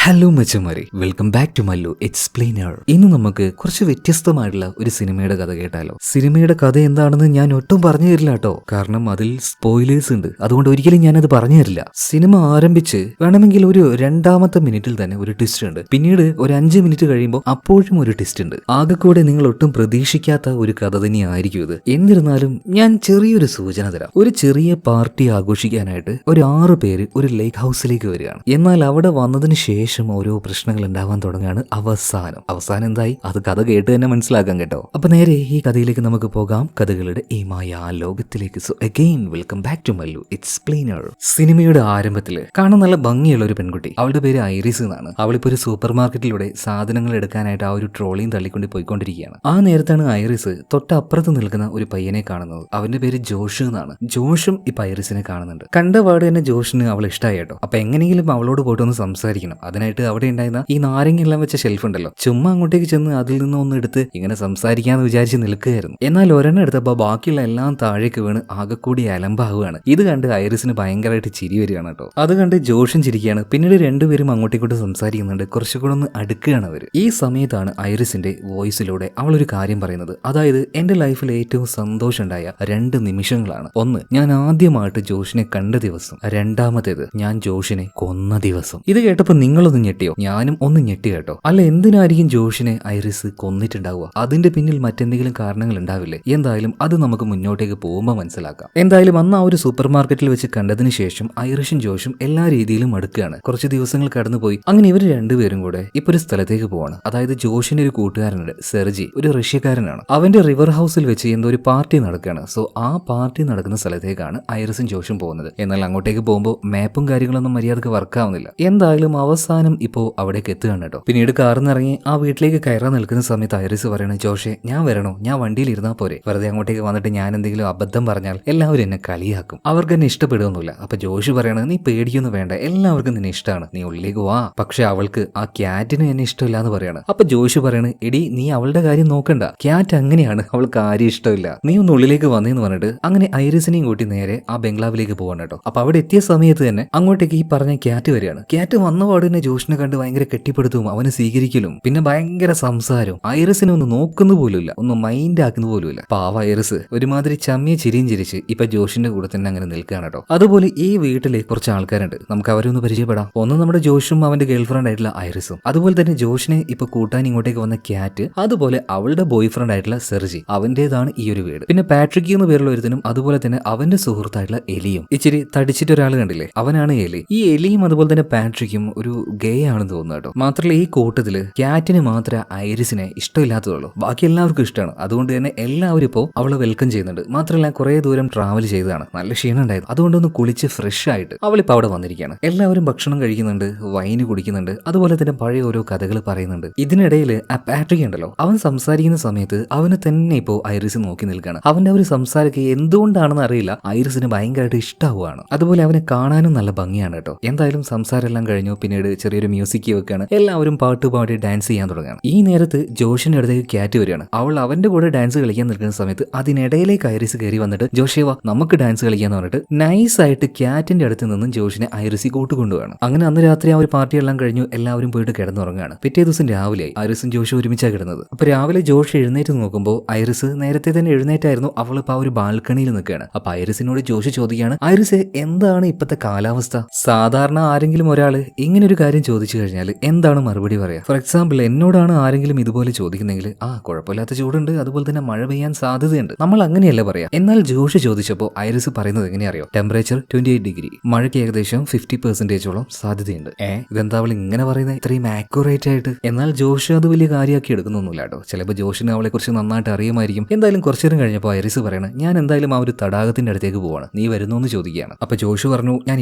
Hello മച്ചമാരെ, welcome back to Mallu explainer. ഇന്ന് നമുക്ക് കുറച്ച് വ്യത്യസ്തമായിട്ടുള്ള ഒരു സിനിമയുടെ കഥ കേട്ടാലോ. സിനിമയുടെ കഥ എന്താണെന്ന് ഞാൻ ഒട്ടും പറഞ്ഞു തരില്ല കേട്ടോ, കാരണം അതിൽ സ്പോയിലേഴ്സ് ഉണ്ട്. അതുകൊണ്ട് ഒരിക്കലും ഞാനത് പറഞ്ഞു തരില്ല. സിനിമ ആരംഭിച്ച് വേണമെങ്കിൽ ഒരു രണ്ടാമത്തെ മിനിറ്റിൽ തന്നെ ഒരു ട്വിസ്റ്റ് ഉണ്ട്. പിന്നീട് ഒരു 5 മിനിറ്റ് കഴിയുമ്പോൾ അപ്പോഴും ഒരു ട്വിസ്റ്റ് ഉണ്ട്. ആകെ കൂടെ നിങ്ങൾ ഒട്ടും പ്രതീക്ഷിക്കാത്ത ഒരു കഥ തന്നെയായിരിക്കും ഇത്. എന്നിരുന്നാലും ഞാൻ ചെറിയൊരു സൂചന തരാം. ഒരു ചെറിയ പാർട്ടി ആഘോഷിക്കാനായിട്ട് ഒരു 6 പേര് ഒരു ലേക്ക് ഹൗസിലേക്ക് വരികയാണ്. എന്നാൽ അവിടെ വന്നതിന് ശേഷം ഓരോ പ്രശ്നങ്ങൾ ഉണ്ടാവാൻ തുടങ്ങുകയാണ്. അവസാനം എന്തായി അത് കഥ കേട്ട് തന്നെ മനസ്സിലാക്കാം കേട്ടോ. അപ്പൊ നേരെ ഈ കഥയിലേക്ക് നമുക്ക് പോകാം, കഥകളുടെ ഈ മായ ലോകത്തിലേക്ക്. So again welcome back to Mallu explainer. സിനിമയുടെ ആരംഭത്തില് കാണാൻ നല്ല ഭംഗിയുള്ള ഒരു പെൺകുട്ടി, അവളുടെ പേര് ഐറിസ് എന്നാണ്. അവളിപ്പോ ഒരു സൂപ്പർ മാർക്കറ്റിലൂടെ സാധനങ്ങൾ എടുക്കാനായിട്ട് ആ ഒരു ട്രോളിയും തള്ളിക്കൊണ്ട് പോയിക്കൊണ്ടിരിക്കുകയാണ്. ആ നേരത്താണ് ഐറിസ് തൊട്ടപ്പുറത്ത് നിൽക്കുന്ന ഒരു പയ്യനെ കാണുന്നത്. അവന്റെ പേര് ജോഷ് എന്നാണ്. ജോഷും ഇപ്പൊ ഐറിസിനെ കാണുന്നുണ്ട്. കണ്ടപാട് തന്നെ ജോഷിന് അവളെ ഇഷ്ടമായി കേട്ടോ. അപ്പൊ എങ്ങനെയെങ്കിലും അവളോട് പോയിട്ടൊന്ന് സംസാരിക്കണം. അതിനായിട്ട് അവിടെ ഉണ്ടായിരുന്ന ഈ നാരങ്ങെല്ലാം വെച്ച ഷെൽഫ് ഉണ്ടല്ലോ, ചുമ്മാ അങ്ങോട്ടേക്ക് ചെന്ന് അതിൽ നിന്ന് ഒന്ന് എടുത്ത് ഇങ്ങനെ സംസാരിക്കാന്ന് വിചാരിച്ച് നിൽക്കുകയായിരുന്നു. എന്നാൽ ഒരെണ്ണം എടുത്തപ്പോൾ ബാക്കിയുള്ള എല്ലാം താഴേക്ക് വീണ് ആകെക്കൂടി അലമ്പാവുകയാണ്. ഇത് കണ്ട് ഐറിസിന് ഭയങ്കരമായിട്ട് ചിരി വരികയാണ് കേട്ടോ. അത് കണ്ട് ജോഷും ചിരിക്കുകയാണ്. പിന്നീട് രണ്ടുപേരും അങ്ങോട്ടേക്കൂട്ട് സംസാരിക്കുന്നുണ്ട്. കുറച്ചുകൂടെ ഒന്ന് അടുക്കുകയാണ് അവർ. ഈ സമയത്താണ് ഐറിസിന്റെ വോയിസിലൂടെ അവളൊരു കാര്യം പറയുന്നത്. അതായത് എന്റെ ലൈഫിൽ ഏറ്റവും സന്തോഷമുണ്ടായ 2 നിമിഷങ്ങളാണ്. ഒന്ന്, ഞാൻ ആദ്യമായിട്ട് ജോഷിനെ കണ്ട ദിവസം. രണ്ടാമത്തേത്, ഞാൻ ജോഷിനെ കൊന്ന ദിവസം. ഇത് കേട്ടപ്പോൾ നിങ്ങളൊന്ന് ഞെട്ടിയോ? ഞാനും ഒന്ന് ഞെട്ടി കേട്ടോ. അല്ല, എന്തിനായിരിക്കും ജോഷിനെ ഐറിസ് കൊന്നിട്ടുണ്ടാവുക? അതിന്റെ പിന്നിൽ മറ്റെന്തെങ്കിലും കാരണങ്ങൾ ഉണ്ടാവില്ലേ? എന്തായാലും അത് നമുക്ക് മുന്നോട്ടേക്ക് പോകുമ്പോൾ മനസ്സിലാക്കാം. എന്തായാലും അന്ന് ആ ഒരു സൂപ്പർ മാർക്കറ്റിൽ വെച്ച് കണ്ടതിന് ശേഷം ഐറിഷും ജോഷും എല്ലാ രീതിയിലും അടുക്കുകയാണ്. കുറച്ച് ദിവസങ്ങൾ കടന്നുപോയി. അങ്ങനെ ഇവർ രണ്ടുപേരും കൂടെ ഇപ്പൊ ഒരു സ്ഥലത്തേക്ക് പോവാണ്. അതായത് ജോഷിന്റെ ഒരു കൂട്ടുകാരനുണ്ട്, സെർജി, ഒരു റഷ്യക്കാരനാണ്. അവന്റെ റിവർ ഹൗസിൽ വെച്ച് എന്തോ ഒരു പാർട്ടി നടക്കുകയാണ്. സോ ആ പാർട്ടി നടക്കുന്ന സ്ഥലത്തേക്കാണ് ഐറിസും ജോഷും പോകുന്നത്. എന്നാൽ അങ്ങോട്ടേക്ക് പോകുമ്പോൾ മാപ്പും കാര്യങ്ങളൊന്നും മര്യാദക്ക് വർക്കാവുന്നില്ല. എന്തായാലും അവസാനം ഇപ്പോ അവിടേക്ക് എത്തുകയാണ് കേട്ടോ. പിന്നീട് കാറിൽ ഇറങ്ങി ആ വീട്ടിലേക്ക് കയറാൻ നിൽക്കുന്ന സമയത്ത് ഐറിസ് പറയണ, ജോഷെ ഞാൻ വരണോ? ഞാൻ വണ്ടിയിൽ ഇരുന്നാൽ പോരെ? വെറുതെ അങ്ങോട്ടേക്ക് വന്നിട്ട് ഞാൻ എന്തെങ്കിലും അബദ്ധം പറഞ്ഞാൽ എല്ലാവരും എന്നെ കളിയാക്കും, അവർക്ക് എന്നെ ഇഷ്ടപ്പെടുകയൊന്നുമില്ല. അപ്പൊ ജോഷ് പറയണത്, നീ പേടിയൊന്നും വേണ്ട, എല്ലാവർക്കും നിന്നെ ഇഷ്ടമാണ്, നീ ഉള്ളിലേക്ക് വാ. പക്ഷെ അവൾക്ക് ആ ക്യാറ്റിന് എന്നെ ഇഷ്ടമില്ല എന്ന് പറയാണ്. അപ്പൊ ജോഷ് പറയണ്, എടി നീ അവളുടെ കാര്യം നോക്കണ്ട, ക്യാറ്റ് അങ്ങനെയാണ്, അവൾക്ക് ആരും ഇഷ്ടമില്ല, നീ ഒന്ന് ഉള്ളിലേക്ക് വന്നേന്ന് പറഞ്ഞിട്ട് അങ്ങനെ ഐറിസിനെയും കൂട്ടി നേരെ ആ ബംഗ്ലാവിലേക്ക് പോകണം കേട്ടോ. അപ്പൊ അവിടെ എത്തിയ സമയത്ത് തന്നെ അങ്ങോട്ടേക്ക് ഈ പറഞ്ഞ ക്യാറ്റ് വരികയാണ്. ക്യാറ്റ് വന്നപാട് തന്നെ ജോഷിനെ കണ്ട് ഭയങ്കര കെട്ടിപ്പടുത്തും അവനെ സ്വീകരിക്കലും പിന്നെ ഭയങ്കര സംസാരവും. ഐറിസിനെ ഒന്ന് നോക്കുന്ന പോലുമില്ല, ഒന്ന് മൈൻഡ് ആക്കുന്ന പോലുമില്ല. പാവ ഐറിസ് ഒരുമാതിരി ചമ്മിയ ചിരിയും ചിരിച്ച് ഇപ്പൊ ജോഷിന്റെ കൂടെ തന്നെ അങ്ങനെ നിൽക്കുകയാണ് കേട്ടോ. അതുപോലെ ഈ വീട്ടിലെ കുറച്ച് ആൾക്കാരുണ്ട്, നമുക്ക് അവരൊന്ന് പരിചയപ്പെടാം. ഒന്ന് നമ്മുടെ ജോഷും അവന്റെ ഗേൾഫ്രണ്ട് ആയിട്ടുള്ള ഐറിസും, അതുപോലെ തന്നെ ജോഷിനെ ഇപ്പൊ കൂട്ടാൻ ഇങ്ങോട്ടേക്ക് വന്ന ക്യാറ്റ്, അതുപോലെ അവളുടെ ബോയ് ഫ്രണ്ട് ആയിട്ടുള്ള സെർജി, അവന്റേതാണ് ഈ ഒരു വീട്. പിന്നെ പാട്രിക് എന്ന് പേരുള്ള ഒരുത്തനും അതുപോലെ തന്നെ അവന്റെ സുഹൃത്തായിട്ടുള്ള എലിയും. ഇച്ചിരി തടിച്ചിട്ട് ഒരാൾ കണ്ടില്ലേ, അവനാണ് എലി. ഈ എലിയും അതുപോലെ തന്നെ പാട്രിക്കും ഒരു ഗേ ആണെന്ന് തോന്നുന്നു കേട്ടോ. മാത്രമല്ല ഈ കൂട്ടത്തില് ക്യാറ്റിന് മാത്രമേ ഐറിസിനെ ഇഷ്ടമില്ലാത്തതുള്ളൂ, ബാക്കി എല്ലാവർക്കും ഇഷ്ടമാണ്. അതുകൊണ്ട് തന്നെ എല്ലാവരും ഇപ്പോൾ അവളെ വെൽക്കം ചെയ്യുന്നുണ്ട്. മാത്രമല്ല കുറെ ദൂരം ട്രാവൽ ചെയ്തതാണ്, നല്ല ക്ഷീണം ഉണ്ടായിരുന്നു. അതുകൊണ്ടൊന്ന് കുളിച്ച് ഫ്രഷ് ആയിട്ട് അവളിപ്പോൾ അവിടെ വന്നിരിക്കുകയാണ്. എല്ലാവരും ഭക്ഷണം കഴിക്കുന്നുണ്ട്, വൈന് കുടിക്കുന്നുണ്ട്, അതുപോലെ തന്നെ പഴയ ഓരോ കഥകൾ പറയുന്നുണ്ട്. ഇതിനിടയിൽ ആ പാട്രിക് ഉണ്ടല്ലോ, അവൻ സംസാരിക്കുന്ന സമയത്ത് അവന് തന്നെ ഇപ്പോൾ ഐറിസ് നോക്കി നിൽക്കുകയാണ്. അവന്റെ ഒരു സംസാരമൊക്കെ എന്തുകൊണ്ടാണെന്ന് അറിയില്ല, ഐറിസിന് ഭയങ്കരമായിട്ട് ഇഷ്ടമാവുകയാണ്. അതുപോലെ അവനെ കാണാനും നല്ല ഭംഗിയാണ് കേട്ടോ. എന്തായാലും സംസാരം എല്ലാം കഴിഞ്ഞു. പിന്നീട് ചെറിയൊരു മ്യൂസിക് വെക്കുകയാണ്. എല്ലാവരും പാട്ട് പാടി ഡാൻസ് ചെയ്യാൻ തുടങ്ങുകയാണ്. ഈ നേരത്ത് ജോഷിന്റെ അടുത്തേക്ക് ക്യാറ്റ് വരികയാണ്. അവൾ അവന്റെ കൂടെ ഡാൻസ് കളിക്കാൻ നിൽക്കുന്ന സമയത്ത് അതിനിടയിലേക്ക് ഐറിസ് കയറി വന്നിട്ട്, ജോഷേവ നമുക്ക് ഡാൻസ് കളിക്കാന്ന് പറഞ്ഞിട്ട് നൈസായിട്ട് ക്യാറ്റിന്റെ അടുത്ത് നിന്നും ജോഷിനെ ഐറിസി കൂട്ടുകൊണ്ടുപോകണം. അങ്ങനെ അന്ന് രാത്രി ആ ഒരു പാർട്ടി എല്ലാം കഴിഞ്ഞു. എല്ലാവരും പോയിട്ട് കിടന്നുറങ്ങുകയാണ്. പിറ്റേ ദിവസം രാവിലെയായി. ഐറിസും ജോഷും ഒരുമിച്ചാണ് കിടന്നത്. അപ്പൊ രാവിലെ ജോഷ് എഴുന്നേറ്റ് നോക്കുമ്പോൾ ഐറിസ് നേരത്തെ തന്നെ എഴുന്നേറ്റായിരുന്നു. അവളിപ്പോ ആ ഒരു ബാൽക്കണിയിൽ നിൽക്കുകയാണ്. അപ്പൊ ഐറിസിനോട് ജോഷ് ചോദിക്കുകയാണ്, ഐറിസ് എന്താണ് ഇപ്പോഴത്തെ കാലാവസ്ഥ? സാധാരണ ആരെങ്കിലും ഒരാൾ ഇങ്ങനെ ഒരു കാര്യം ചോദിച്ചു കഴിഞ്ഞാൽ എന്താണ് മറുപടി പറയാ? ഫോർ എക്സാമ്പിൾ എന്നോടാണ് ആരെങ്കിലും ഇതുപോലെ ചോദിക്കുന്നെങ്കിൽ കുഴപ്പമില്ലാത്ത ചൂടുണ്ട്, അതുപോലെ തന്നെ മഴ പെയ്യാൻ സാധ്യതയുണ്ട്, നമ്മൾ അങ്ങനെയല്ല പറയാ. എന്നാൽ ജോഷ് ചോദിച്ചപ്പോൾ ഐറിസ് പറയുന്നത് എങ്ങനെ അറിയോ? ടെമ്പറേച്ചർ 28 ഡിഗ്രി, മഴയ്ക്ക് ഏകദേശം 50% സാധ്യതയുണ്ട്. ഇതെന്താ അവൾ ഇങ്ങനെ പറയുന്നത് ഇത്രയും ആക്യുറേറ്റ് ആയിട്ട്? എന്നാൽ ജോഷ് അത് വലിയ കാര്യമാക്കി എടുക്കുന്നൊന്നുമില്ല കേട്ടോ. ചിലപ്പോൾ ജോഷിന് അവളെ കുറിച്ച് നന്നായിട്ട് അറിയുമായിരിക്കും. എന്തായാലും കുറച്ചു നേരം കഴിഞ്ഞപ്പോൾ ഐറിസ് പറയണ, ഞാൻ എന്തായാലും ആ ഒരു തടാകത്തിന്റെ അടുത്തേക്ക് പോവാണ്, നീ വരുന്നു എന്ന് ചോദിക്കുകയാണ്. അപ്പൊ ജോഷ് പറഞ്ഞു, ഞാൻ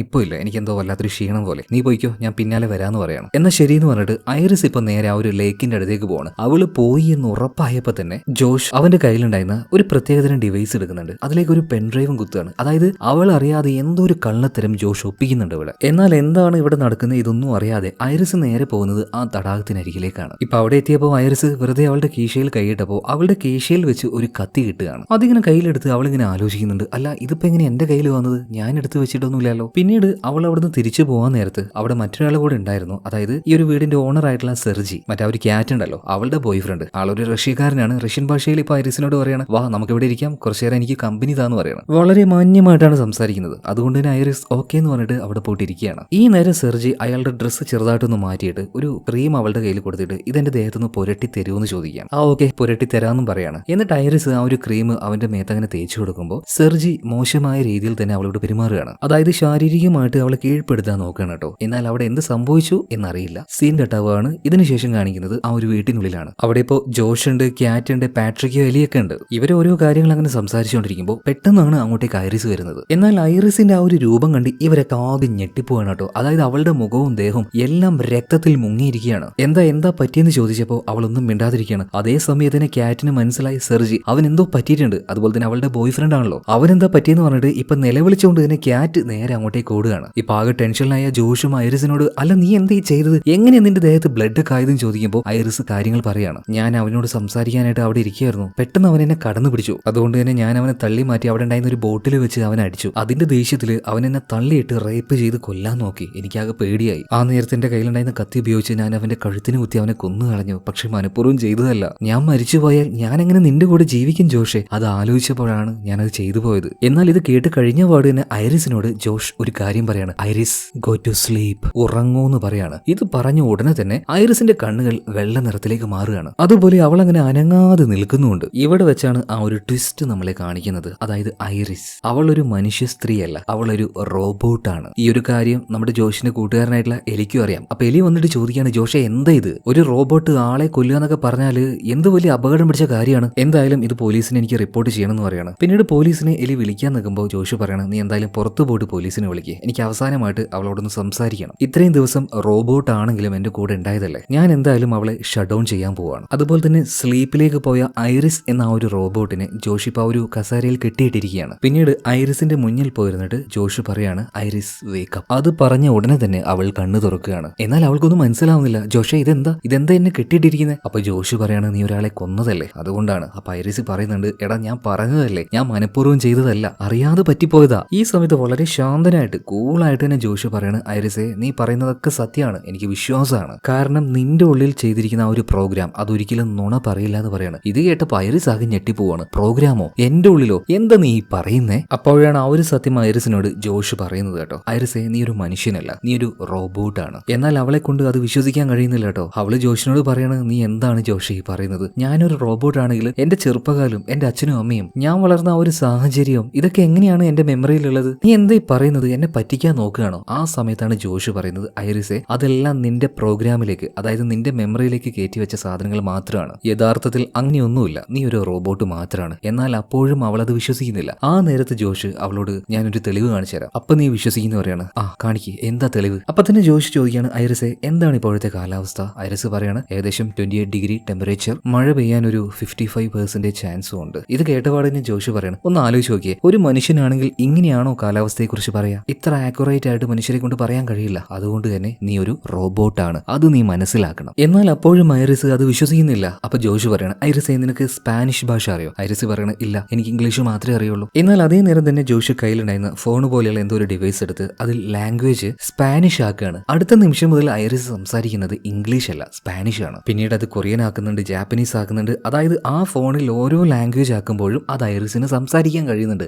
ഇപ്പോ ഇല്ല, എനിക്ക് എന്തോ വല്ലാത്തൊരു ക്ഷീണം പോലെ, നീ പോയിക്കോ, ഞാൻ പിന്നാലെ വരാന്ന് പറയാണ്. എന്നാൽ ശരിയെന്ന് പറഞ്ഞിട്ട് ഐറിസ് ഇപ്പൊ നേരെ ആ ഒരു ലേക്കിന്റെ അടുത്തേക്ക് പോവാണ്. അവള് പോയി എന്ന് ഉറപ്പായപ്പോ തന്നെ ജോഷ് അവന്റെ കയ്യിലുണ്ടായിരുന്ന ഒരു പ്രത്യേകതരം ഡിവൈസ് എടുക്കുന്നുണ്ട്. അതിലേക്ക് ഒരു പെൻഡ്രൈവും കുത്തുകയാണ്. അതായത് അവൾ അറിയാതെ എന്തോ ഒരു കള്ളത്തരം ജോഷ് ഒപ്പിക്കുന്നുണ്ട് ഇവിടെ. എന്നാൽ എന്താണ് ഇവിടെ നടക്കുന്നത് ഇതൊന്നും അറിയാതെ ഐറിസ് നേരെ പോകുന്നത് ആ തടാകത്തിനരികിലേക്കാണ്. ഇപ്പൊ അവിടെ എത്തിയപ്പോൾ ഐറിസ് വെറുതെ അവളുടെ കീശയിൽ കൈയിട്ടപ്പോൾ അവളുടെ കീശയിൽ വെച്ച് ഒരു കത്തി കിട്ടുകയാണ്. അതിങ്ങനെ കയ്യിലെടുത്ത് അവളിങ്ങനെ ആലോചിക്കുന്നുണ്ട്, അല്ല ഇതിപ്പോ എങ്ങനെ എന്റെ കയ്യിൽ വന്നത്, ഞാൻ എടുത്ത് വെച്ചിട്ടൊന്നുമില്ലല്ലോ. പിന്നീട് അവൾ അവിടുന്ന് തിരിച്ചു പോകാൻ നേരത്ത് അവിടെ മറ്റൊരാൾ കൂടെ ഉണ്ടായിരുന്നു. അതായത് ഈ ഒരു വീടിന്റെ ഓണർ ആയിട്ടുള്ള സെർജി, മറ്റേ ഒരു ക്യാറ്റ് ഉണ്ടല്ലോ, അവളുടെ ബോയ് ഫ്രണ്ട്, ആളൊരു റഷ്യക്കാരനാണ്. റഷ്യൻ ഭാഷയിൽ ഇപ്പൊ ഐറിസിനോട് പറയാണ്, വാ നമുക്ക് ഇവിടെ ഇരിക്കാം, കുറച്ചു നേരം എനിക്ക് കമ്പനി താന്ന് പറയണം. വളരെ മാന്യമായിട്ടാണ് സംസാരിക്കുന്നത്. അതുകൊണ്ട് തന്നെ ഐറിസ് ഓക്കെ എന്ന് പറഞ്ഞിട്ട് അവിടെ പോയിട്ടിരിക്കുകയാണ്. ഈ നേരം സെർജി അയാളുടെ ഡ്രസ്സ് ചെറുതായിട്ടൊന്ന് മാറ്റിയിട്ട് ഒരു ക്രീം അവളുടെ കയ്യിൽ കൊടുത്തിട്ട് ഇതെന്റെ ദേഹത്തൊന്ന് പുരട്ടി തരുമെന്ന് ചോദിക്കുകയാണ്. ആ ഓക്കെ പുരട്ടി തരാമെന്നും പറയാണ്. എന്നിട്ട് ഐറിസ് ആ ഒരു ക്രീം അവന്റെ മേത്തങ്ങനെ തേച്ചു കൊടുക്കുമ്പോൾ സെർജി മോശമായ രീതിയിൽ തന്നെ അവളോട് പെരുമാറുകയാണ്. അതായത് ശാരീരികമായിട്ട് അവളെ കീഴ്പ്പെടുത്താൻ നോക്കുകയാണ് കേട്ടോ. എന്നാൽ അവിടെ എന്ത് സംഭവിച്ചു എന്നറിയില്ല. സീൻ കട്ടാവുകയാണ്. ഇതിനുശേഷം കാണിക്കുന്നത് ആ ഒരു വീട്ടിനുള്ളിലാണ്. അവിടെ ഇപ്പോൾ ജോഷ് ഉണ്ട്, ക്യാറ്റ് ഉണ്ട്, പാട്രിക്, എലിയൊക്കെ ഉണ്ട്. ഇവര് ഓരോ കാര്യങ്ങൾ അങ്ങനെ സംസാരിച്ചുകൊണ്ടിരിക്കുമ്പോൾ പെട്ടെന്നാണ് അങ്ങോട്ടേക്ക് ഐറിസ് വരുന്നത്. എന്നാൽ ഐറിസിന്റെ ആ ഒരു രൂപം കണ്ട് ഇവരൊക്കെ ആകെ ഞെട്ടിപ്പോവാണ് കേട്ടോ. അതായത് അവളുടെ മുഖവും ദേഹവും എല്ലാം രക്തത്തിൽ മുങ്ങിയിരിക്കുകയാണ്. എന്താ പറ്റിയെന്ന് ചോദിച്ചപ്പോൾ അവളൊന്നും മിണ്ടാതിരിക്കുകയാണ്. അതേ സമയത്തിന് ക്യാറ്റിന് മനസ്സിലായി സെർജി അവൻ എന്തോ പറ്റിയിട്ടുണ്ട്. അതുപോലെ തന്നെ അവളുടെ ബോയ് ഫ്രണ്ട് ആണല്ലോ, അവനെന്താ പറ്റിയെന്ന് പറഞ്ഞിട്ട് ഇപ്പൊ നിലവിളിച്ചുകൊണ്ട് തന്നെ ക്യാറ്റ് നേരെ അങ്ങോട്ടേക്ക് ഓടുകയാണ്. ഇപ്പൊ ആകെ ടെൻഷനിലായ ജോഷും ഐറിസിനോട് അല്ല നീ എന്താ ചെയ്തത്, എങ്ങനെയാ നിന്റെ ദേഹത്ത് ബ്ലഡ് ഒക്കെ ആയതെന്ന് ചോദിക്കുമ്പോൾ ഐറിസ് കാര്യങ്ങൾ പറയാണ്. ഞാൻ അവനോട് സംസാരിക്കാനായിട്ട് അവിടെ ഇരിക്കുകയായിരുന്നു, പെട്ടെന്ന് അവൻ എന്നെ കടന്നു പിടിച്ചു. അതുകൊണ്ട് തന്നെ ഞാൻ അവനെ തള്ളി മാറ്റി അവിടെ ഉണ്ടായിരുന്ന ഒരു ബോട്ടിൽ വെച്ച് അവനെ അടിച്ചു. അതിന്റെ ദേഷ്യത്തിൽ അവൻ എന്നെ തള്ളിയിട്ട് റേപ്പ് ചെയ്ത് കൊല്ലാൻ നോക്കി. എനിക്കാകെ പേടിയായി. ആ നേരത്തെ എന്റെ കയ്യിലുണ്ടായിരുന്ന കത്തി ഉപയോഗിച്ച് ഞാൻ അവന്റെ കഴുത്തിന് കുത്തി അവനെ കൊന്നു കളഞ്ഞു. പക്ഷെ മനഃപൂർവ്വം ചെയ്തതല്ല. ഞാൻ മരിച്ചു പോയാൽ ഞാൻ എങ്ങനെ നിന്റെ കൂടെ ജീവിക്കും ജോഷെ? അത് ആലോചിച്ചപ്പോഴാണ് ഞാനത് ചെയ്തു പോയത്. എന്നാൽ ഇത് കേട്ട് കഴിഞ്ഞ പാട് തന്നെ ഐറിസിനോട് ജോഷ് ഒരു കാര്യം പറയാണ്. ഐറിസ് ഗോ ടു സ്ലീപ്പ്, ഉറങ്ങൂന്ന് പറയാണ്. ഇത് പറഞ്ഞ ഉടനെ തന്നെ ഐറിസിന്റെ കണ്ണുകൾ വെള്ള നിറത്തിലേക്ക് മാറുകയാണ്. അതുപോലെ അവൾ അങ്ങനെ അനങ്ങാതെ നിൽക്കുന്നുണ്ട്. ഇവിടെ വെച്ചാണ് ആ ഒരു ട്വിസ്റ്റ് നമ്മളെ കാണിക്കുന്നത്. അതായത് ഐറിസ് അവൾ ഒരു മനുഷ്യ സ്ത്രീയല്ല, അവൾ ഒരു റോബോട്ടാണ്. ഈ ഒരു കാര്യം നമ്മുടെ ജോഷിന്റെ കൂട്ടുകാരനായിട്ടുള്ള എലിക്കും അറിയാം. അപ്പൊ എലി വന്നിട്ട് ചോദിക്കുകയാണ്, ജോഷെ എന്താ ഇത്, ഒരു റോബോട്ട് ആളെ കൊല്ലുക എന്നൊക്കെ പറഞ്ഞാല് എന്ത് വലിയ അപകടം പിടിച്ച കാര്യമാണ്. എന്തായാലും ഇത് പോലീസിനെ എനിക്ക് റിപ്പോർട്ട് ചെയ്യണം എന്ന് പറയാണ്. പിന്നീട് പോലീസിനെ എലി വിളിക്കാൻ നിൽക്കുമ്പോൾ ജോഷ് പറയണം, നീ എന്തായാലും പുറത്തു പോയിട്ട് പോലീസിനെ വിളിക്കുക, എനിക്ക് അവസാനമായിട്ട് അവളോടൊന്ന് സംസാരിക്കണം. ഇത്രയും ദിവസം റോബോട്ട് ആണെങ്കിലും എന്റെ കൂടെ ഉണ്ടായതല്ലേ, ഞാൻ എന്തായാലും അവളെ ഷട്ട് ഡൗൺ ചെയ്യാൻ പോവാണ്. അതുപോലെ തന്നെ സ്ലീപ്പിലേക്ക് പോയ ഐറിസ് എന്ന ആ ഒരു റോബോട്ടിനെ ജോഷ് ഇപ്പൊ ഒരു കസേരയിൽ കെട്ടിയിട്ടിരിക്കുകയാണ്. പിന്നീട് ഐറിസിന്റെ മുന്നിൽ പോയിരുന്നിട്ട് ജോഷ് പറയാണ്, ഐറിസ് വേക്കപ്പ്. അത് പറഞ്ഞ ഉടനെ തന്നെ അവൾ കണ്ണു തുറക്കുകയാണ്. എന്നാൽ അവൾക്കൊന്നും മനസ്സിലാവുന്നില്ല. ജോഷെ ഇതെന്താ എന്നെ കെട്ടിയിട്ടിരിക്കുന്നത്? അപ്പൊ ജോഷ് പറയാണ്, നീ ഒരാളെ കൊന്നതല്ലേ, അതുകൊണ്ടാണ്. അപ്പൊ ഐറിസ് പറയുന്നുണ്ട്, എടാ ഞാൻ പറഞ്ഞതല്ലേ, ഞാൻ മനഃപൂർവ്വം ചെയ്തതല്ല, അറിയാതെ പറ്റിപ്പോയതാ. ഈ സമയത്ത് വളരെ ശാന്തനായിട്ട് കൂളായിട്ട് തന്നെ ജോഷ് പറയാണ്, ഐറിസെ നീ പറയുന്നതൊക്കെ സത്യമാണ്, എനിക്ക് വിശ്വാസമാണ്. കാരണം നിന്റെ ഉള്ളിൽ ചെയ്തിരിക്കുന്ന ആ ഒരു പ്രോഗ്രാം അതൊരിക്കലും നുണ പറയില്ല എന്ന് പറയാണ്. ഇത് കേട്ടപ്പോൾ ഐറിസ് ആകെ ഞെട്ടിപ്പോവാണ്. പ്രോഗ്രാമോ എന്റെ ഉള്ളിലോ, എന്താ നീ പറയുന്നേ? അപ്പോഴാണ് ആ ഒരു സത്യം ഐറിസിനോട് ജോഷ് പറയുന്നത് കേട്ടോ. ഐറിസെ നീ ഒരു മനുഷ്യനല്ല, നീ ഒരു റോബോട്ടാണ്. എന്നാൽ അവളെ കൊണ്ട് അത് വിശ്വസിക്കാൻ കഴിയുന്നില്ല കേട്ടോ. അവള് ജോഷിനോട് പറയാണ്, നീ എന്താണ് ജോഷി പറയുന്നത്? ഞാനൊരു റോബോട്ട് ആണെങ്കിൽ എന്റെ ചെറുപ്പകാലം, എന്റെ അച്ഛനും അമ്മയും, ഞാൻ വളർന്ന ആ ഒരു സാഹചര്യവും ഇതൊക്കെ എങ്ങനെയാണ് എന്റെ മെമ്മറിയിലുള്ളത്? നീ എന്താ പറയുന്നത്? എന്നെ പറ്റിക്കാൻ നോക്കുകയാണോ? ആ സമയത്താണ് ജോഷ് പറയുന്നത്, ഐറിസെ അതെല്ലാം നിന്റെ പ്രോഗ്രാമിലേക്ക്, അതായത് നിന്റെ മെമ്മറിയിലേക്ക് കയറ്റി വെച്ച സാധനങ്ങൾ മാത്രമാണ്. യഥാർത്ഥത്തിൽ അങ്ങനെയൊന്നുമില്ല, നീ ഒരു റോബോട്ട് മാത്രമാണ്. എന്നാൽ അപ്പോഴും അവൾ അത് വിശ്വസിക്കുന്നില്ല. ആ നേരത്ത് ജോഷ് അവളോട് ഞാനൊരു തെളിവ് കാണിച്ചു തരാം, അപ്പൊ നീ വിശ്വസിക്കുന്ന പറയാണ്. ആ കാണിക്ക്, എന്താ തെളിവ്? അപ്പൊ തന്നെ ജോഷ് ചോദിക്കുകയാണ്, ഐറിസെ എന്താണ് ഇപ്പോഴത്തെ കാലാവസ്ഥ? ഐറിസ് പറയാണ്, ഏകദേശം 28 ഡിഗ്രി ടെമ്പറേച്ചർ, മഴ പെയ്യാൻ ഒരു 55% ചാൻസും ഉണ്ട്. ഇത് കേട്ടപാടിന് ജോഷ് പറയാണ്, ഒന്ന് ആലോചിച്ച് നോക്കിയേ, ഒരു മനുഷ്യനാണെങ്കിൽ ഇങ്ങനെയാണോ കാലാവസ്ഥയെ കുറിച്ച് പറയാ? ഇത്ര ആക്യുറേറ്റ് ആയിട്ട് മനുഷ്യരെ കൊണ്ട് പറയാൻ കഴിയില്ല. അതുകൊണ്ട് തന്നെ നീ ഒരു റോബോട്ടാണ്, അത് നീ മനസ്സിലാക്കണം. എന്നാൽ അപ്പോഴും ഐറിസ് അത് വിശ്വസിക്കുന്നില്ല. അപ്പൊ ജോഷ് പറയണം, ഐറിസെ നിനക്ക് സ്പാനിഷ് ഭാഷ അറിയോ? ഐറിസ് പറയണം, ഇല്ല, എനിക്ക് ഇംഗ്ലീഷ് മാത്രമേ അറിയുള്ളൂ. എന്നാൽ അതേ നേരം തന്നെ ജോഷ് കയ്യിലുണ്ടായിരുന്ന ഫോൺ പോലെയുള്ള എന്തോ ഒരു ഡിവൈസ് എടുത്ത് അതിൽ ലാംഗ്വേജ് സ്പാനിഷ് ആക്കുകയാണ്. അടുത്ത നിമിഷം മുതൽ ഐറിസ് സംസാരിക്കുന്നത് ഇംഗ്ലീഷ് അല്ല, സ്പാനിഷ് ആണ്. പിന്നീട് അത് കൊറിയൻ ആക്കുന്നുണ്ട്, ജാപ്പനീസ് ആക്കുന്നുണ്ട്. അതായത് ആ ഫോണിൽ ഓരോ ലാംഗ്വേജ് ആക്കുമ്പോഴും അത് ഐറിസിന് സംസാരിക്കാൻ കഴിയുന്നുണ്ട്.